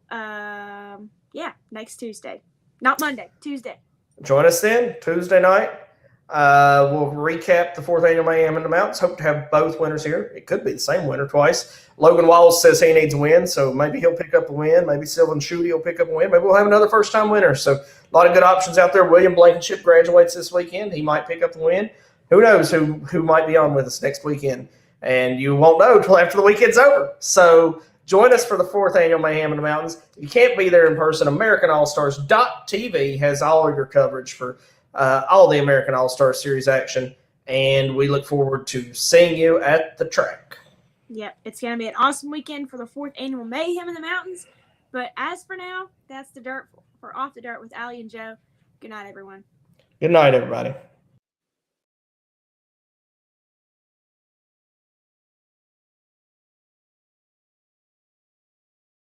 next Tuesday. Not Monday, Tuesday. Join us then, Tuesday night. We'll recap the 4th Annual Mayhem in the Mountains. Hope to have both winners here. It could be the same winner twice. Logan Walls says he needs a win, so maybe he'll pick up a win. Maybe Sylvan Schutte will pick up a win. Maybe we'll have another first-time winner. So a lot of good options out there. William Blankenship graduates this weekend. He might pick up the win. Who knows who might be on with us next weekend? And you won't know until after the weekend's over. So join us for the 4th Annual Mayhem in the Mountains. If you can't be there in person, AmericanAllStars.tv has all of your coverage for all the American All-Star Series action, and we look forward to seeing you at the track. Yep, it's going to be an awesome weekend for the 4th Annual Mayhem in the Mountains. But as for now, that's the dirt for Off the Dirt with Allie and Joe. Good night, everyone. Good night, everybody.